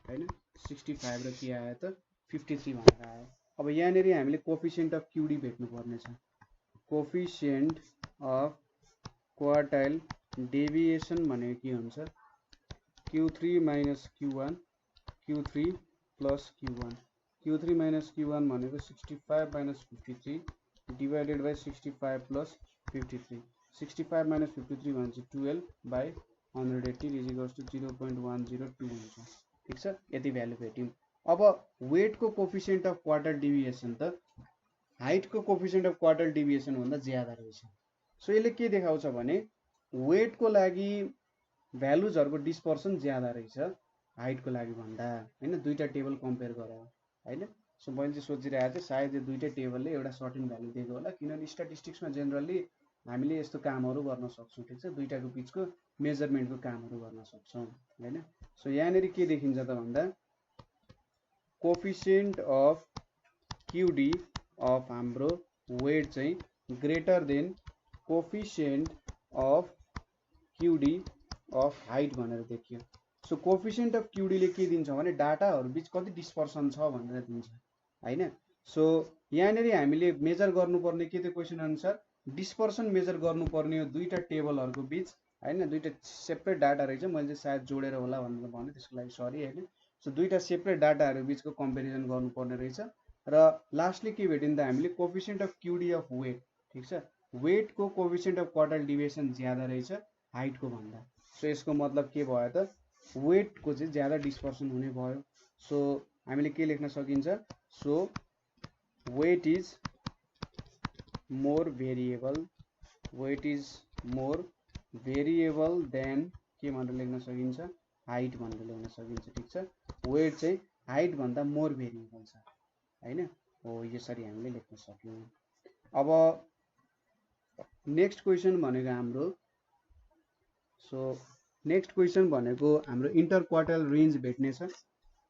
हैन 65 र के आयो त 53 भनेर आयो अब यहाँनिर हामीले कोफिसिएन्ट अफ क्युडी भेट्नु पर्ने छ कोफिसिएन्ट अफ क्वार्टाइल डेभिएसन भनेको के हुन्छ Q3 minus Q1 Q3 plus Q1 minus Q1 भनेको 65 minus 53 divided by 65 plus 53 65 minus 53 भने चाहिँ 12/180 इज इक्वल्स टु 0.102 हुन्छ ठीक छ यति भ्यालु भेट्यौं अब वेट को कोफिसिएन्ट अफ क्वार्टर डेभिएसन त हाइट को कोफिसिएन्ट अफ क्वार्टर डेभिएसन भन्दा ज्यादा रहेछ सो यसले के देखाउँछ भने वेट को लागि भ्यालुजहरुको डिस्पर्सन ज्यादा रहेछ हाइट को लागि भन्दा हैन दुईटा टेबल कम्पेयर गरे हैन सो मैले चाहिँ सोचिरहेको थिएँ सायद यो दुईटा टेबलले एउटा सर्टेन भ्यालु दिएको होला किनभने स्ट्याटिस्टिक्समा जनरली हामीले यस्तो कामहरु गर्न सक्छौं ठीक छ दुईटाको बीचको मेजरमेन्टको कामहरु गर्न सक्छौं हैन सो यहाँनेरि के देखिन्छ त भन्दा कोफिसिएन्ट अफ क्युडी अफ हाम्रो वेट चाहिँ greater than coefficient of QD of height भनेर देखियो सो कोफिसिएन्ट अफ क्युडी ले के दिन्छ भने डाटाहरु बीच कति डिस्पर्सन छ भनेर दिन्छ हैन सो यहाँनेरि हामीले मेजर गर्नुपर्ने के त क्वेशन अनुसार डिस्पर्सन मेजर गर्नुपर्ने यो दुईटा टेबलहरुको बीच हैन दुईटा सेपरेट डाटा रहेछ मैले सायद जोडेर होला भनेर भने त्यसको लागि सरी हैन सो दुईटा सेपरेट डाटाहरु बीचको कम्पेरिजन गर्नुपर्ने रहेछ र लास्टली के भेट्यौँ त हामीले coefficient of QD of weight ठिक छ वेटको कोफिसिएन्ट अफ क्वार्टाइल डिभिएसन ज्यादा रहेछ हाइटको भन्दा सो यसको मतलब के भयो त वेटको चाहिँ ज्यादा डिस्पर्सन हुने भयो सो हामीले के लेख्न सकिन्छ so weight is more variable than के भनेर लेख्न सकिन्छ हाइट भनेर लेख्न सकिन्छ ठिक छ वेट चाहिँ हाइट भन्दा मोर भेरिएबल छ हैन हो यसरी हामीले लेख्न सक्यौं अब नेक्स्ट क्वेशन भनेको हाम्रो सो नेक्स्ट क्वेशन भनेको हाम्रो इन्टर क्वार्टाइल रेन्ज भेट्ने छ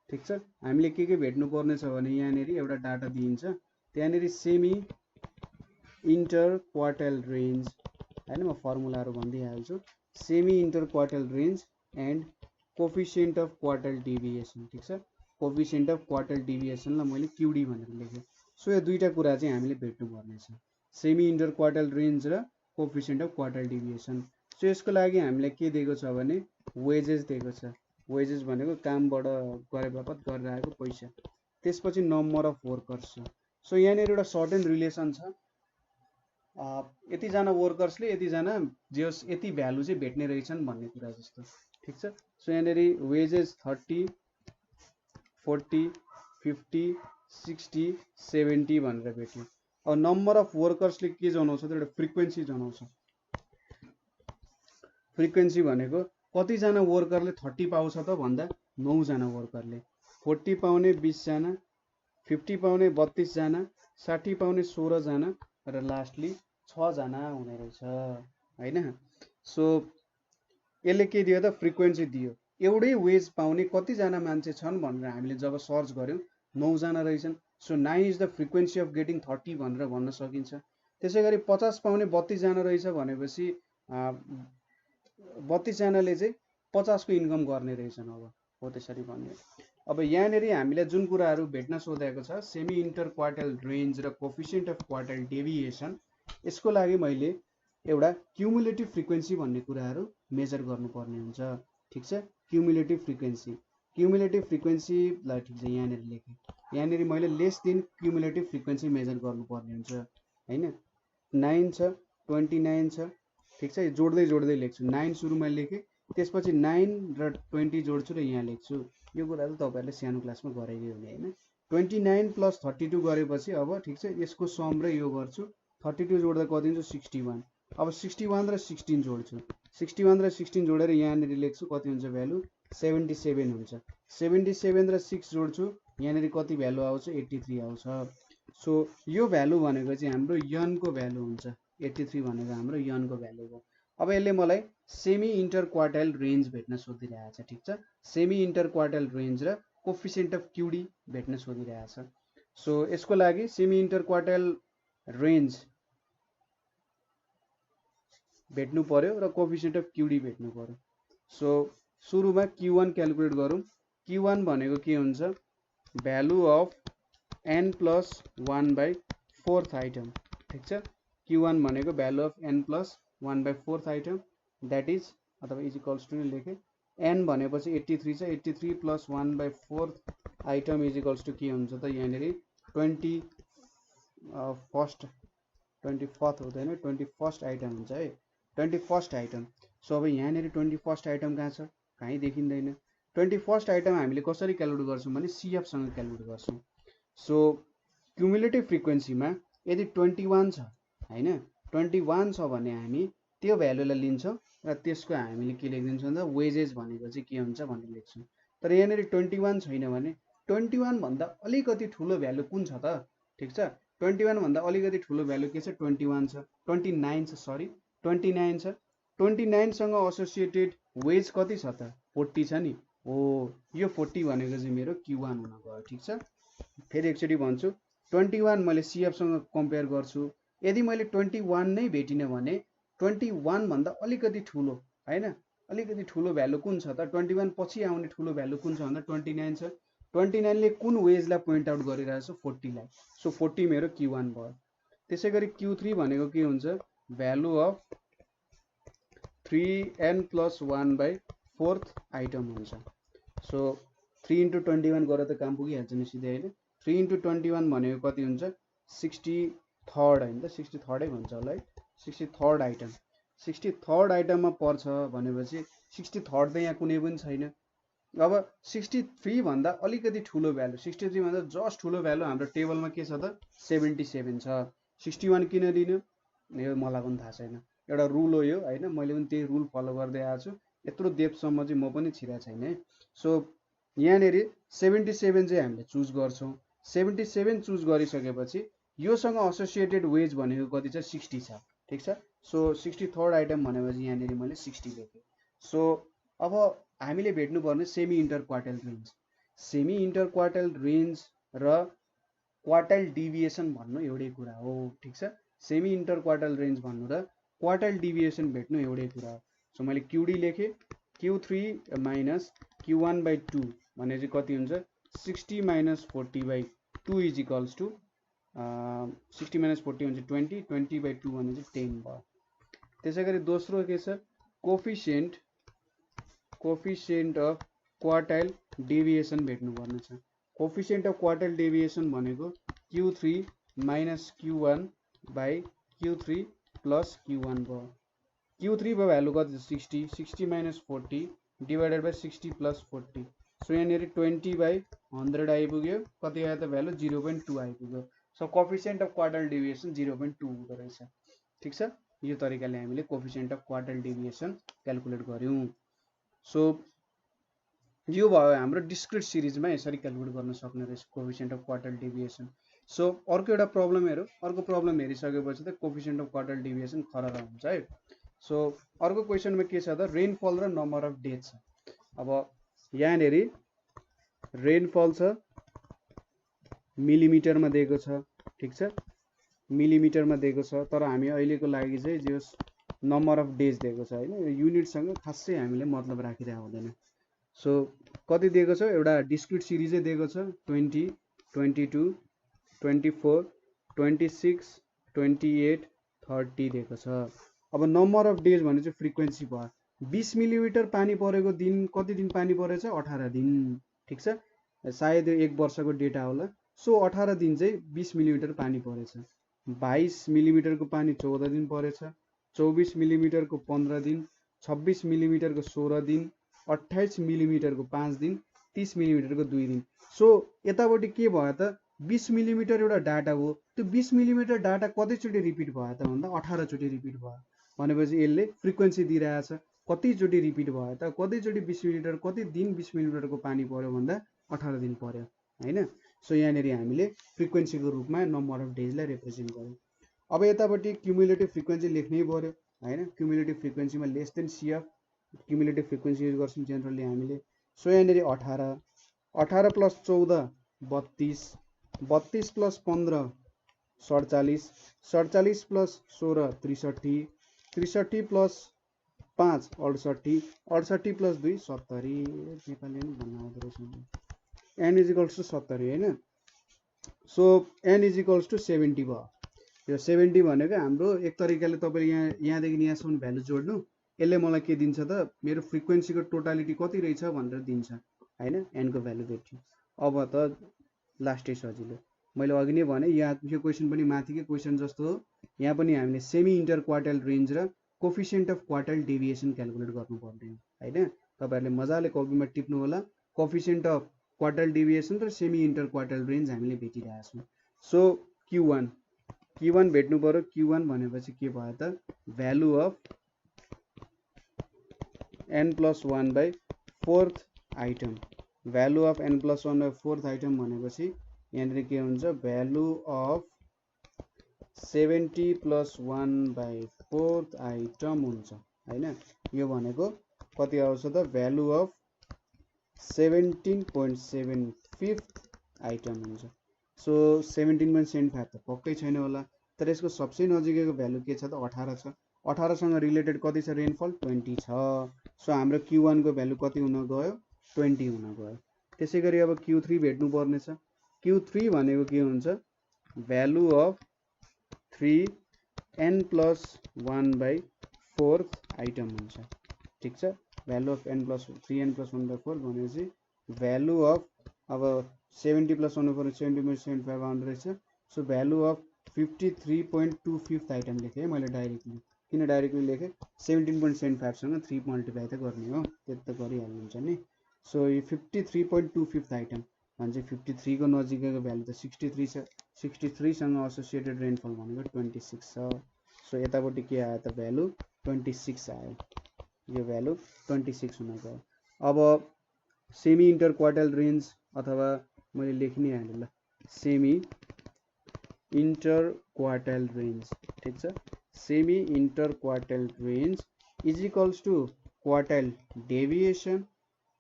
ठीक छ हामीले के भेट्नु पर्ने छ भने यहाँनेरि एउटा डाटा दिइन्छ त्यहाँनेरि सेमी इन्टर क्वार्टाइल रेन्ज हैन म फर्मुलाहरु भन्दिहाल्छु semi enter quartile range and coefficient of quartile deviation ठीक छ कोफिसिएन्ट अफ क्वार्टाइल डेभिएसनलाई मैले क्युडी भनेर लेखेँ सो यो दुईटा कुरा चाहिँ हामीले भेट्नु पर्ने छ सेमी इन्टर क्वार्टाइल रेन्ज र coefficient of quartile deviation so यसको लागि हामीले के दिएको छ भने वेजेस दिएको छ वेजेस भनेको कामबाट गरे बापत गरेर आएको पैसा त्यसपछि नम्बर अफ वर्कर्स छ सो यहाँनेर एउटा सर्ट एन्ड रिलेसन छ यति जना वर्कर्सले यति जना जस यति भ्यालु चाहिँ भेट्ने रहेछन् भन्ने कुरा जस्तो ठीक छ सो यहाँनेरि वेजेस 30 40 50 60 70 भनेर भेट्यो अब नम्बर अफ वर्कर्सले के जनाउँछ त एउटा फ्रिक्वेन्सी जनाउँछ फ्रिक्वेन्सी भनेको कति जना वर्करले 30 पाउँछ त भन्दा 9 जना वर्करले 40 पाउने 20 जना 50 पाउने 32 जना 60 पाउने 16 जना र लास्टली 6 जना हुने रहेछ हैन सो यसले के दियो त फ्रिक्वेन्सी दियो एउटै वेज पाउने कति जना मान्छे छन् भनेर हामीले जब सर्च गर्यौं 9 जना रहेछन् so 9 is the frequency of getting 30 भनेर भन्न सकिन्छ त्यसैगरी 50 पाउने 32 जना रहेछ भनेपछि 32 जनाले चाहिँ 50 को इन्कम गर्ने रहेछन् अब हो त्यसरी भन्ने अब यहाँनेरि हामीले जुन कुराहरु भेट्न सोधेको छ सेमी इन्टर क्वार्टाइल रेन्ज र कोफिसिएन्ट अफ क्वार्टाइल डेभिएसन यसको लागि मैले एउटा क्युमुलेटिभ फ्रिक्वेन्सी भन्ने कुराहरु मेजर गर्नुपर्ने हुन्छ ठीक छ क्युमुलेटिभ फ्रिक्वेन्सी लाई ठीक छ यहाँनेरि लेखे यहाँनेरि मैले less than cumulative frequency measure गर्नुपर्ने हुन्छ हैन 9 छ 29 छ ठीक छ जोड्दै जोड्दै लेख्छु 9 सुरुमा लेखे त्यसपछि 9 र 20 जोड्छु र यहाँ लेख्छु यो कुरा त तपाईहरुले सानो क्लासमा गरेकै हुने हैन 29 प्लस 32 गरेपछि अब ठीक छ यसको सम र यो गर्छु 32 जोड्दा कति हुन्छ 61 अब 61 र 16 जोड्छु 61 र 16 जोडेर यहाँनेरि लेख्छु कति हुन्छ भ्यालु 77 हुन्छ 77 र 6 जोड्छु यहाँनेरि कति भ्यालु आउँछ 83 आउँछ सो यो भ्यालु भनेको चाहिँ हाम्रो n को भ्यालु हुन्छ 83 भनेको हाम्रो n को भ्यालु हो अब यसले मलाई सेमी इन्टर क्वार्टाइल रेन्ज भेट्न सोधिरहेछ ठीक छ सेमी इन्टर क्वार्टाइल रेन्ज र कोफिसिएन्ट अफ क्युडी भेट्न सोधिरहेछ सो यसको लागि सेमी इन्टर क्वार्टाइल रेन्ज भेट्नु पर्यो र कोफिसिएन्ट अफ क्युडी भेट्नु पर्यो सो सुरुमा Q1 क्याल्कुलेट गरौँ Q1 भनेको के हुन्छ value of n plus 1 by 4th item ठीक छ Q1 भनेको value of n plus 1 by 4th item that is अथवा इज इक्वल्स टु लेखे n भनेपछि 83 छ 83 plus 1 by 4th item is equals to के हुन्छ त यहाँनेरि 24th हुँदैन 21st आइटम हुन्छ है 21st आइटम सो अब यहाँनेरि 21st आइटम कहाँ छ कहीँ देखिँदैन 21st आइटम हामीले कसरी क्याल्कुलेट गर्छौं भने CF सँग क्याल्कुलेट गर्छौं सो क्युमुलेटिभ फ्रिक्वेन्सीमा यदि 21 छ हैन 21 छ भने हामी त्यो भ्यालुलाई लिन्छौं र त्यसको हामीले के लेख्दिन्छौं त वेजेस भनेको चाहिँ के हुन्छ भनेर लेख्छौं तर यहाँनेरि 21 छैन भने 21 भन्दा अलिकति ठूलो भ्यालु कुन छ त ठीक छ 21 भन्दा अलिकति ठूलो भ्यालु के छ 21 छ 29 छ सरी 29 छ 29 सँग एसोसिएटेड वेज कति छ त 40 छ नि हो यो 40 भनेको चाहिँ मेरो Q1 हुन गयो ठीक छ फेरि एकचोटी भन्छु 21 मैले CF सँग कम्पेयर गर्छु यदि मैले 21 नै भेटिन भने 21 भन्दा अलिकति ठूलो हैन अलिकति ठूलो भ्यालु कुन छ त 21 पछि आउने ठूलो भ्यालु कुन छ भन्दा 29 छ 29 ले कुन वेजलाई पोइन्ट आउट गरिरहेछ 40 लाई सो 40 मेरो Q1 भयो त्यसैगरी Q3 भनेको के हुन्छ value of 3n plus 1 by 4th item हुन्छ सो 3 into 21 गरेर त काम पुगिहाल्छ नि सिधै हैन 3 into 21 भनेको कति हुन्छ 63rd हैन त 63rd भन्छ होला है 63rd आइटम 63rd आइटममा पर्छ भनेपछि 63rd त यहाँ कुनै पनि छैन अब 63 भन्दा अलिकति ठुलो भ्यालु 63 भन्दा जस्ट ठुलो भ्यालु हाम्रो टेबलमा के छ त 77 छ 61 किन लिनु यो मलाई पनि थाहा छैन एउटा रुल हो यो हैन मैले पनि त्यही रुल फलो गर्दै आएको छु यत्रो डेप्थसम्म चाहिँ म पनि छिरा छैन है सो यहाँनेरि 77 चाहिँ हामीले चुज गर्छौं 77 चुज गरिसकेपछि योसँग एसोसिएटेड वेज भनेको कति छ 60 छ ठीक छ सो 63rd आइटम भनेपछि यहाँनेरि मैले 60 लेखे सो अब हामीले भेट्नु पर्ने semi enter quartile range semi enter quartile range र क्वार्टाइल डिभिएसन भन्नु एउटै कुरा हो ठीक छ सेमी इन्टर क्वार्टाइल रेन्ज भन्नु र क्वार्टाइल डिभिएसन भेट्नु एउटै कुरा हो सो मैले क्युडी लेखे Q3 minus Q1/2 भने चाहिँ कति हुन्छ 60 minus 40/2 is equals to 60 minus 40 हुन्छ 20 20/2 भने चाहिँ 10 भयो त्यसैगरी दोस्रो के छ कोफिसिएन्ट अफ क्वार्टाइल डेभिएसन भेट्नु पर्ने छ कोफिसिएन्ट अफ क्वार्टाइल डेभिएसन भनेको Q3 minus Q1/Q3 plus Q1 भयो Q3 को भ्यालु कति 60 60 minus 40 divided by 60 plus 40 so यहाँनेरि 20/100 आइपुग्यो कति आयो त भ्यालु 0.2 आइपुग्यो so coefficient of quartile deviation 0.2 हुँदो रहेछ ठीक छ यो तरिकाले हामीले coefficient of quartile deviation calculate गर्यौं सो यो भयो हाम्रो डिस्क्रिट सिरिजमा यसरी क्याल्कुलेट गर्न सक्ने रहेछ coefficient of quartile deviation so अर्को एउटा प्रब्लम हेरौं अर्को प्रब्लम हेरिसकेपछि त कोफिसिएन्ट अफ क्वार्टाइल डेभिएसन खररा हुन्छ है सो अर्को क्वेशनमा के छ त रेनफल र नम्बर अफ डेज छ अब यहाँनेरि रेनफल छ मिलिमिटरमा दिएको छ ठीक छ मिलिमिटरमा दिएको छ तर हामी अहिलेको लागि चाहिँ जस नम्बर अफ डेज दिएको छ हैन यो युनिटसँग खासै हामीले मतलब राखिरा हुँदैन सो कति दिएको छ एउटा डिस्क्रिट सिरिजै दिएको छ 20 22 24 26 28 30 दिएको छ अब नम्बर अफ डेज भने चाहिँ फ्रिक्वेन्सी भयो 20 मिलिमिटर पानी परेको दिन कति दिन पानी परेछ 18 दिन ठीक छ सायद यो 1 वर्षको डेटा होला सो 18 दिन चाहिँ 20 मिलिमिटर पानी परेछ 22 मिलिमिटरको पानी 14 दिन परेछ 24 मिलिमिटरको 15 दिन 26 मिलिमिटरको 16 दिन 28 मिलिमिटरको 5 दिन 30 मिलिमिटरको 2 दिन सो यतापट्टि के भयो त 20 मिलिमिटर एउटा डाटा हो त्यो 20 मिलिमिटर डाटा कतिचोटि रिपिट भयो त भन्दा 18 चोटि रिपिट भयो भनेपछि यसले फ्रिक्वेन्सी दिइरहेछ कतिचोटि रिपिट भयो त कतिचोटि 20 मिलिमिटर कति दिन 20 मिलिमिटरको पानी पर्यो भन्दा 18 दिन पर्यो हैन सो यहाँनेरि हामीले फ्रिक्वेन्सीको रूपमा नम्बर अफ डेजलाई रिप्रेजेन्ट गर्यौं अब यतापट्टि क्युमुलेटिभ फ्रिक्वेन्सी लेख्नै पर्यो हैन क्युमुलेटिभ फ्रिक्वेन्सीमा less than CF cumulative frequency use गर्छौं जेनरली हामीले सो यहाँनेरि 18 18 plus 14 32 32 plus 15 47 47 plus 16 63 63 plus 5 68 68 plus 2 70 Nepali पनि भन्न आउँदो रहेछ n is equals to 70 हैन so n is equals to 70 भयो यो 70 भनेको हाम्रो एक तरिकाले तपाईले यहाँदेखि यहाँसम्म भ्यालु जोड्नु यसले मलाई के दिन्छ त मेरो फ्रिक्वेन्सीको टोटालिटी कति रहेछ भनेर दिन्छ हैन n को भ्यालु भेट्यो अब त लास्टै सजिलो मैले अघि नै भने यो क्वेशन पनि माथिकै क्वेशन जस्तो हो यहाँ पनि हामीले सेमी इन्टर क्वार्टाइल रेन्ज र coefficient of quartile deviation calculate गर्नुपर्ने हो हैन तपाईहरुले मजाले कपीमा टिप्नु होला कोफिसिएन्ट अफ क्वार्टाइल डेभिएसन र सेमी इन्टर क्वार्टाइल रेन्ज हामीले भेटिरहेका छौं सो Q1 भेट्नु पर्यो Q1 भनेपछि के भयो त value of n+1/4th item value of n+1/4th item भनेपछि यहाँनेरि के हुन्छ भ्यालु अफ 70 + 1/4th आइटम हुन्छ हैन यो भनेको कति आउँछ त भ्यालु अफ 17.75th आइटम हुन्छ सो 17.75 त पक्कै छैन होला तर यसको सबसे नजिकैको भ्यालु के छ त 18 छ 18 सँग रिलेटेड कति छ रेनफल 20 छ सो हाम्रो Q1 को भ्यालु कति हुन गयो 20 हुन गयो त्यसैगरी अब Q3 भेट्नु पर्ने छ Q3 भनेको के हुन्छ भ्यालु अफ 3n+1/4th आइटम हुन्छ ठीक छ भ्यालु अफ 3n+1/4 भनेपछि भ्यालु अफ अब 70 प्लस 1 पर 70.75 आउँदो रहेछ। सो भ्यालु अफ 53.25 आइटम लेखेँ मैले डाइरेक्टली। किन डाइरेक्टली लेखेँ? 17.75 सँग 3 मल्टिप्लाई त गर्ने हो, त्यति त गरिहाल्नुहुन्छ नि। सो यो 53.25 आइटम भने चाहिँ 53 को नजिकैको भ्यालु त 63 छ। 63 सँग एसोसिएटेड रेनफल भनेको 26 छ। सो यतापट्टि के आयो त भ्यालु 26 आयो। यो भ्यालु 26 हुन गयो। अब सेमी इन्टर क्वार्टाइल रेन्ज अथवा मैले लेखिनै हालेँ ल, सेमी इन्टर क्वार्टाइल रेन्ज, ठिक छ। Semi enter quartile range is equals to quartile deviation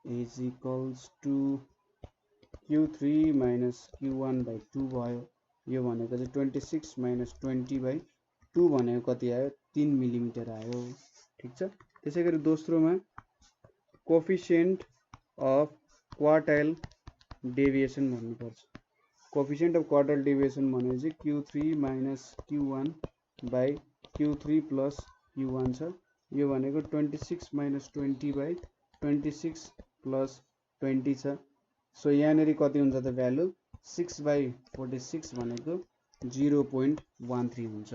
is equals to Q3 minus Q1/2 भयो। यो भनेको चाहिँ 26 माइनस 20/2 भनेको कति आयो? 3 मिलिमिटर आयो, ठिक छ। त्यसै गरी दोस्रोमा कोफिसिएन्ट अफ क्वार्टाइल डेभिएसन भन्नुपर्छ। कोफिसिएन्ट अफ क्वार्टाइल डेभिएसन भनेको चाहिँ Q3 minus Q1/Q3 plus Q1 छ। यो भनेको 26 माइनस 20/26 प्लस 20 छ। सो यहाँनिर कति हुन्छ त भ्यालु? 6/46 भनेको 0.13 हुन्छ,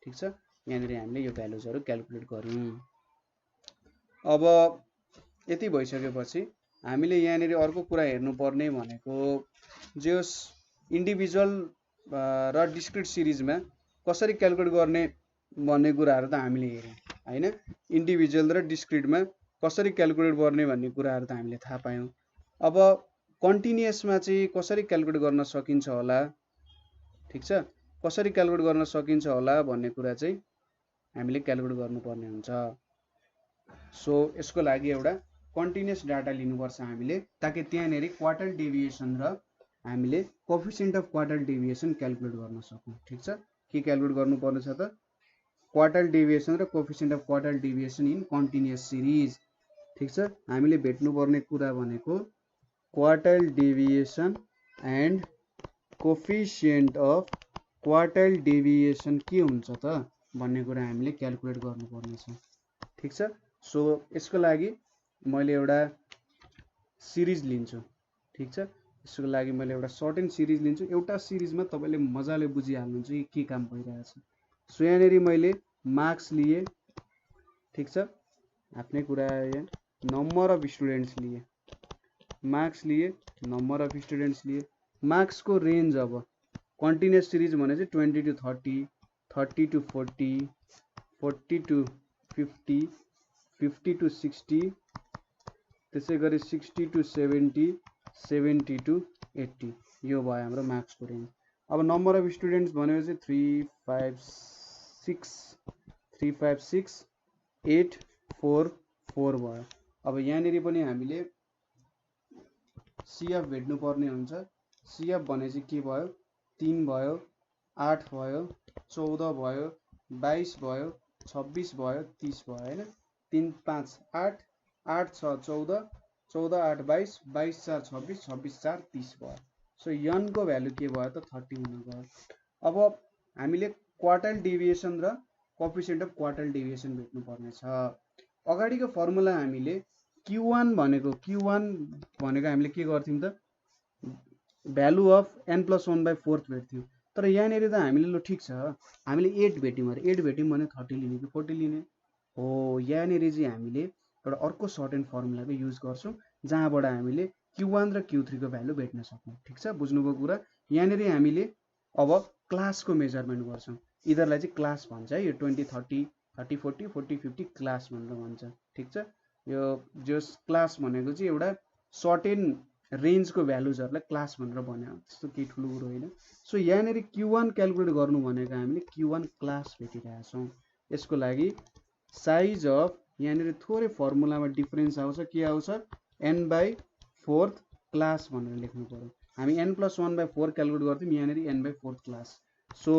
ठिक छ। यहाँनिर हामीले यो भ्यालुजहरू क्याल्कुलेट गऱ्यौँ। अब यति भइसकेपछि हामीले यहाँनिर अर्को कुरा हेर्नुपर्ने भनेको जस इन्डिभिजुअल र डिस्क्रिट सिरिजमा कसरी क्याल्कुलेट गर्ने भन्ने कुराहरू त हामीले हेर्यौँ हैन। इन्डिभिजुअल र डिस्क्रिटमा कसरी क्याल्कुलेट गर्ने भन्ने कुराहरू त हामीले थाहा पायौँ। अब कन्टिन्युअसमा चाहिँ कसरी क्याल्कुलेट गर्न सकिन्छ होला, ठिक छ। कसरी क्याल्कुलेट गर्न सकिन्छ होला भन्ने कुरा चाहिँ हामीले क्याल्कुलेट गर्नुपर्ने हुन्छ। सो यसको लागि एउटा कन्टिन्युअस डाटा लिनुपर्छ हामीले, ताकि त्यहाँनिर क्वार्टाइल डेभिएसन र हामीले coefficient of quartile deviation calculate गर्न सकौँ, ठिक छ। के क्याल्कुलेट गर्नुपर्ने छ त? क्वार्टाइल डेभिएसन र coefficient of quartile deviation in continuous series, ठिक छ। हामीले भेट्नुपर्ने कुरा भनेको quartile deviation and coefficient of quartile deviation के हुन्छ त भन्ने कुरा हामीले क्याल्कुलेट गर्नुपर्ने छ, ठिक छ। सो यसको लागि मैले एउटा सिरिज लिन्छु, ठिक छ। यसको लागि मैले एउटा सर्टेन सिरिज लिन्छु। एउटा सिरिजमा तपाईँले मजाले बुझिहाल्नुहुन्छ कि के काम भइरहेछ। सो यहाँनिर मैले मार्क्स लिए, ठिक छ। आफ्नै कुरा आयो, नम्बर अफ स्टुडेन्ट्स लिए, मार्क्स लिए, नम्बर अफ स्टुडेन्ट्स लिए। मार्क्सको रेन्ज अब कन्टिन्युअस सिरिज भने चाहिँ 20 to 30, 30 to 40, 40 to 50, 50 to 60, त्यसै गरी 60 to 70, 70 to 80। यो भयो हाम्रो मार्क्सको रेन्ज। अब नम्बर अफ स्टुडेन्ट्स भनेको चाहिँ 356,844 भयो। अब यहाँनिर पनि हामीले सिएफ भेट्नुपर्ने हुन्छ। सिएफ भने चाहिँ के भयो? 3 भयो, 8 भयो, 14 भयो, 22 भयो, 26 भयो, 30 भयो हैन। 3 5 8, 8 6 14, 14 8 22, 22 4 26, 26 4 30 भयो। सो यन को भ्यालु के भयो त? 30 हुन गयो। अब हामीले क्वार्टाइल डेभिएसन र कोफिसिएन्ट अफ क्वार्टाइल डेभिएसन भेट्नु पर्ने छ। अगाडिको फर्मुला हामीले Q1 भनेको हामीले के गर्थ्यौं त? Value of n+1/4 भेट्थ्यौं। तर यहाँनिर त हामीले ल ठिक छ, हामीले 8 भेट्यौं अरे 8 भेट्यौं भने 30 लिने कि 40 लिने हो। यहाँनिर चाहिँ हामीले एउटा अर्को सर्टेन फर्मुलाको युज गर्छौं, जहाँबाट हामीले Q1 र Q3 को भ्यालु भेट्न सक्छौं, ठिक छ। बुझ्नुभयो कुरा? यहाँनिर हामीले अब क्लासको मेजरमेन्ट गर्छौं। इदरलाई चाहिँ क्लास भन्छ है, यो 20 30 30 40 40 50 क्लास भनेर भन्छ, ठिक छ। यो जस क्लास भनेको चाहिँ एउटा सर्टेन रेन्जको भ्यालुजहरुलाई क्लास भनेर भन्यो, त्यस्तो केही ठुलो कुरो हैन। सो यहाँनिर Q1 क्याल्कुलेट गर्नु भनेको हामीले Q1 क्लास भेटिरहेका छौं। यसको लागि साइज अफ, यहाँनिर थोरै फर्मुलामा डिफरेन्स आउँछ, के आउँछ? n/4 क्लास भनेर लेख्नु पर्यो। हामी n+1/4 क्याल्कुलेट गर्थ्यौं, यहाँनिर n/4 class. So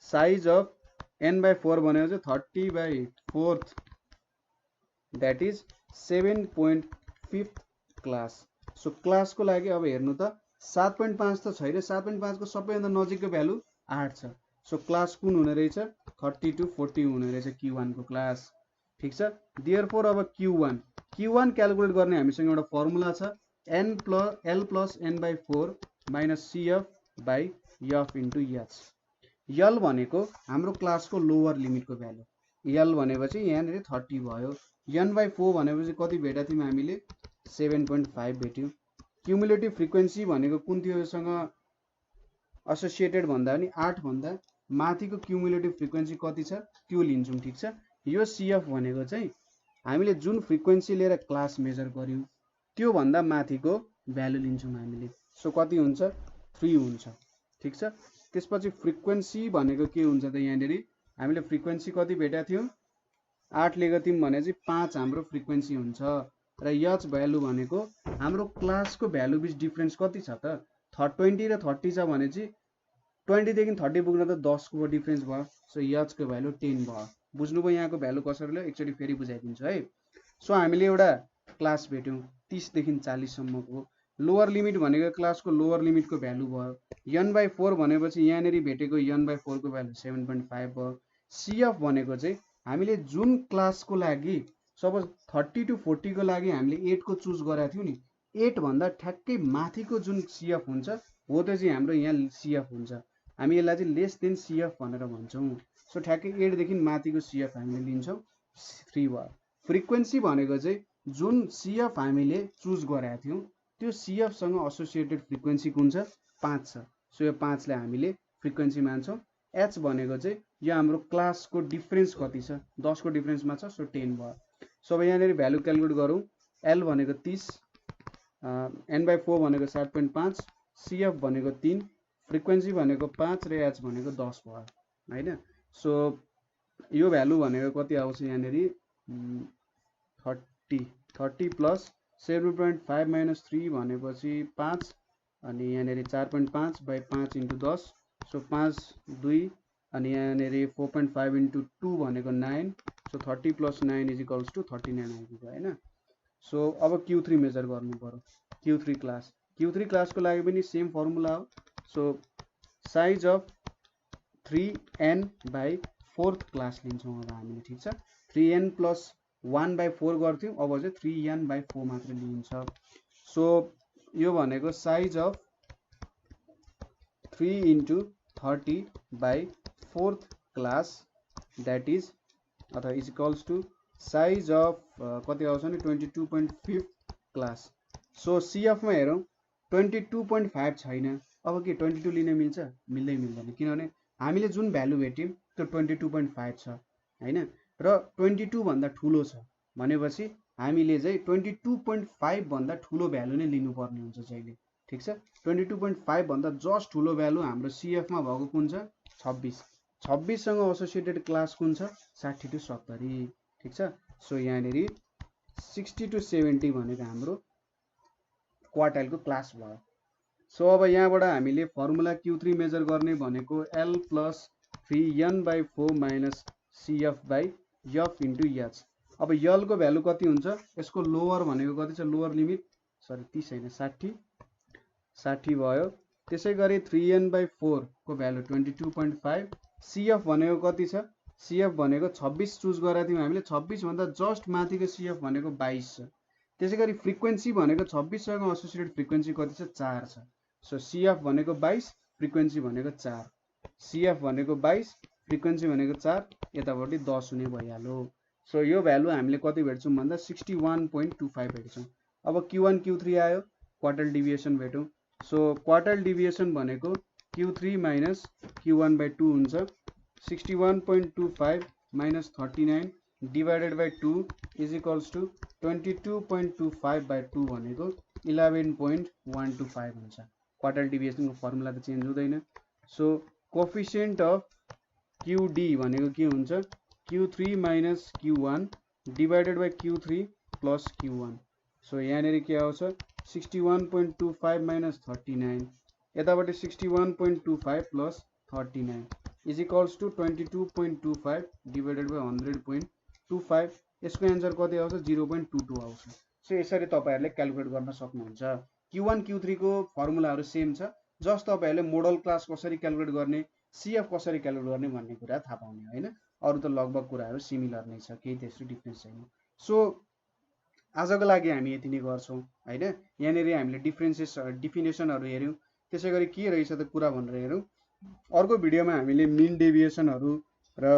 size of n/4 भनेको चाहिँ 30/4, that is 7.5 class. So class को लागि अब हेर्नु त 7.5 त छैन, 7.5 को सबैभन्दा नजिकको भ्यालु 8 छ। सो क्लास कुन हुने रहेछ? 30 to 40 हुने रहेछ Q1 को क्लास, ठिक छ। देयरफोर अब Q1 क्याल्कुलेट गर्ने हामीसँग एउटा फर्मुला छ, L plus N by 4 minus CF by F into H. L भनेको हाम्रो क्लासको लोवर लिमिटको भ्यालु, यल भनेपछि यहाँनिर 30 भयो। एन बाई 4 भनेपछि कति भेटेको थियौँ हामीले 7.5 भेट्यौँ। क्युमुलेटिभ फ्रिक्वेन्सी भनेको कुन थियो योसँग एसोसिएटेड भन्दा पनि 8 भन्दा माथिको क्युमुलेटिभ फ्रिक्वेन्सी कति छ त्यो लिन्छौँ, ठिक छ। यो सिएफ भनेको चाहिँ हामीले जुन फ्रिक्वेन्सी लिएर क्लास मेजर गर्यौँ त्यो भन्दा माथिको भ्यालु लिन्छौँ हामीले। सो कति हुन्छ 3 हुन्छ, ठिक छ। त्यसपछि फ्रिक्वेन्सी भनेको के हुन्छ त यहाँनिर हामीले फ्रिक्वेन्सी कति भेटेका थियौँ 8 लिएको थियौँ भने चाहिँ 5 हाम्रो फ्रिक्वेन्सी हुन्छ। र एच भ्यालु भनेको हाम्रो क्लासको भ्यालु बिच डिफरेन्स कति छ त 20 र 30 छ भने चाहिँ 20 देखि 30 पुग्न त 10 को डिफरेन्स भयो। सो एच को भ्यालु 10 भयो। बुझ्नुभयो यहाँको भ्यालु कसरी एकचोटि फेरि बुझाइदिन्छु है। सो हामीले एउटा क्लास भेट्यौँ 30 देखि 40 सम्मको। लोअर लिमिट भनेको क्लासको लोअर लिमिटको भ्यालु भयो। एन बाई 4 भनेपछि यहाँनिर भेटेको एन बाई 4 को भ्यालु 7.5 भयो। सिएफ भनेको चाहिँ हामीले जुन क्लासको लागि सपोज 30 to 40 को लागि हामीले 8 को चुज गरेका थियौँ नि, 8 भन्दा ठ्याक्कै माथिको जुन सिएफ हुन्छ हो त्यो चाहिँ हाम्रो यहाँ सिएफ हुन्छ। हामी यसलाई चाहिँ लेस देन सिएफ भनेर भन्छौँ। सो ठ्याक्कै 8 देखि माथिको सिएफ हामीले लिन्छौँ 3 भयो। फ्रिक्वेन्सी भनेको चाहिँ जुन सिएफ हामीले चुज गरेका थियौँ त्यो सिएफ सँग एसोसिएटेड फ्रिक्वेन्सी कुन छ 5 छ। सो यो 5 लाई हामीले फ्रिक्वेन्सी मान्छौँ। एच भनेको चाहिँ यो हाम्रो क्लासको डिफरेन्स कति छ 10 को डिफरेन्समा छ। सो 10 भयो। सो अब यहाँनिर भ्यालु क्यालकुलेट गरौँ। एल भनेको 30, एन बाई 4 भनेको 7.5, सिएफ भनेको 3, फ्रिक्वेन्सी भनेको 5 र एच भनेको 10 भयो हैन। सो यो भ्यालु भनेको कति आउँछ यहाँनिर 30 प्लस 7.5 माइनस 3 भनेपछि 5 अनि यहाँनिर 4.5 बाई 5 इन्टु 10। सो 5 2 अनि यहाँनिर 4.5 इन्टु 2 भनेको 9। So 30 plus 9 is equals to 39 आइपुग्यो हैन। सो अब Q3 मेजर गर्नु पर्यो। Q3 क्लासको लागि पनि सेम फर्मुला हो। So size of 3n by 4th class लिन्छौँ अब हामीले, ठिक छ। 3n प्लस 1 बाई 4 गर्थ्यौँ, अब चाहिँ 3n बाई 4 मात्र लिन्छ। सो यो भनेको size of 3 into 30 by 4th class that is अथवा is equals to size of कति आउँछ नि 22.5 क्लास। सो सिएफमा हेरौँ 22.5 छैन। अब के 22 लिन मिल्छ? मिल्दैन, किनभने हामीले जुन भ्यालु भेट्यौँ त्यो 22.5 छ हैन। र 22 भन्दा ठुलो छ भनेपछि हामीले चाहिँ 22.5 भन्दा ठुलो भ्यालु नै लिनुपर्ने हुन्छ जहिले, ठिक छ। 22.5 भन्दा जस्ट ठुलो भ्यालु हाम्रो सिएफमा भएको कुन छ 26। 26 सँग एसोसिएटेड क्लास कुन छ 60 to 70, ठिक छ। सो यहाँनिर 60 to 70 भनेको हाम्रो क्वार्टाइलको क्लास भयो। सो अब यहाँबाट हामीले फर्मुला Q3 मेजर गर्ने भनेको L plus 3n by 4 minus CF by F into H. अब यल को भ्यालु कति हुन्छ यसको लोअर भनेको कति छ लोअर लिमिट 30 हैन 60 भयो। त्यसै गरी 3n बाई 4 को भ्यालु 22.5। सिएफ भनेको कति छ सिएफ भनेको 26 चुज गरेका थियौँ हामीले, 26 भन्दा जस्ट माथिको सिएफ भनेको 22 छ। त्यसै गरी फ्रिक्वेन्सी भनेको 26 सँग एसोसिएटेड फ्रिक्वेन्सी कति छ 4 छ। सो सिएफ भनेको 22 फ्रिक्वेन्सी भनेको 4, सिएफ भनेको 22 फ्रिक्वेन्सी भनेको 4, यतापट्टि 10 हुने भइहाल्यो। सो यो भ्यालु हामीले कति भेट्छौँ भन्दा 61.25 भेट्छौँ। अब Q1 Q3 आयो, क्वार्टल डिभिएसन भेटौँ। सो क्वार्टल डिभिएसन भनेको Q3 माइनस Q1 बाई 2 हुन्छ। 61.25 minus 39 divided by 2 is equals to 22.25 by 2 भनेको 11.125 हुन्छ। क्वार्टल डिभिएसनको फर्मुला त चेन्ज हुँदैन। सो कोफिसिएन्ट अफ QD भनेको के हुन्छ Q3 minus Q1 divided by Q3 plus Q1। So यहाँनिर के आउँछ 61.25 माइनस 39 यतापट्टि 61.25 plus 39 is equals to 22.25 divided by 100.25। यसको एन्सर कति आउँछ 0.22 आउँछ। सो यसरी तपाईहरुले क्याल्कुलेट गर्न सक्नुहुन्छ। Q1 Q3 को फर्मुलाहरु सेम छ, जस्ट तपाईहरुले मोडल क्लास कसरी क्याल्कुलेट गर्ने सिएफ कसरी क्याल्कुलेट गर्ने भन्ने कुरा थाहा पाउने हैन। अरु त लगभग कुराहरु सिमिलर नै छ, केही त्यस्तो डिफरेन्स छैन। सो आजको लागि हामी यति नै गर्छौँ होइन। यहाँनिर हामीले डिफिनेसनहरू हेऱ्यौँ, त्यसै गरी के रहेछ त कुरा भनेर हेऱ्यौँ। अर्को भिडियोमा हामीले मिन डेभिएसनहरू र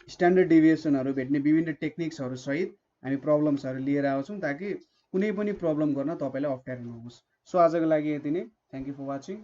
स्ट्यान्डर्ड डेभिएसनहरू भेट्ने विभिन्न टेक्निक्सहरू सहित हामी प्रब्लम्सहरू लिएर आउँछौँ, ताकि कुनै पनि प्रब्लम गर्न तपाईँलाई अप्ठ्यारो नहोस्। सो आजको लागि यति नै। Thank you for watching.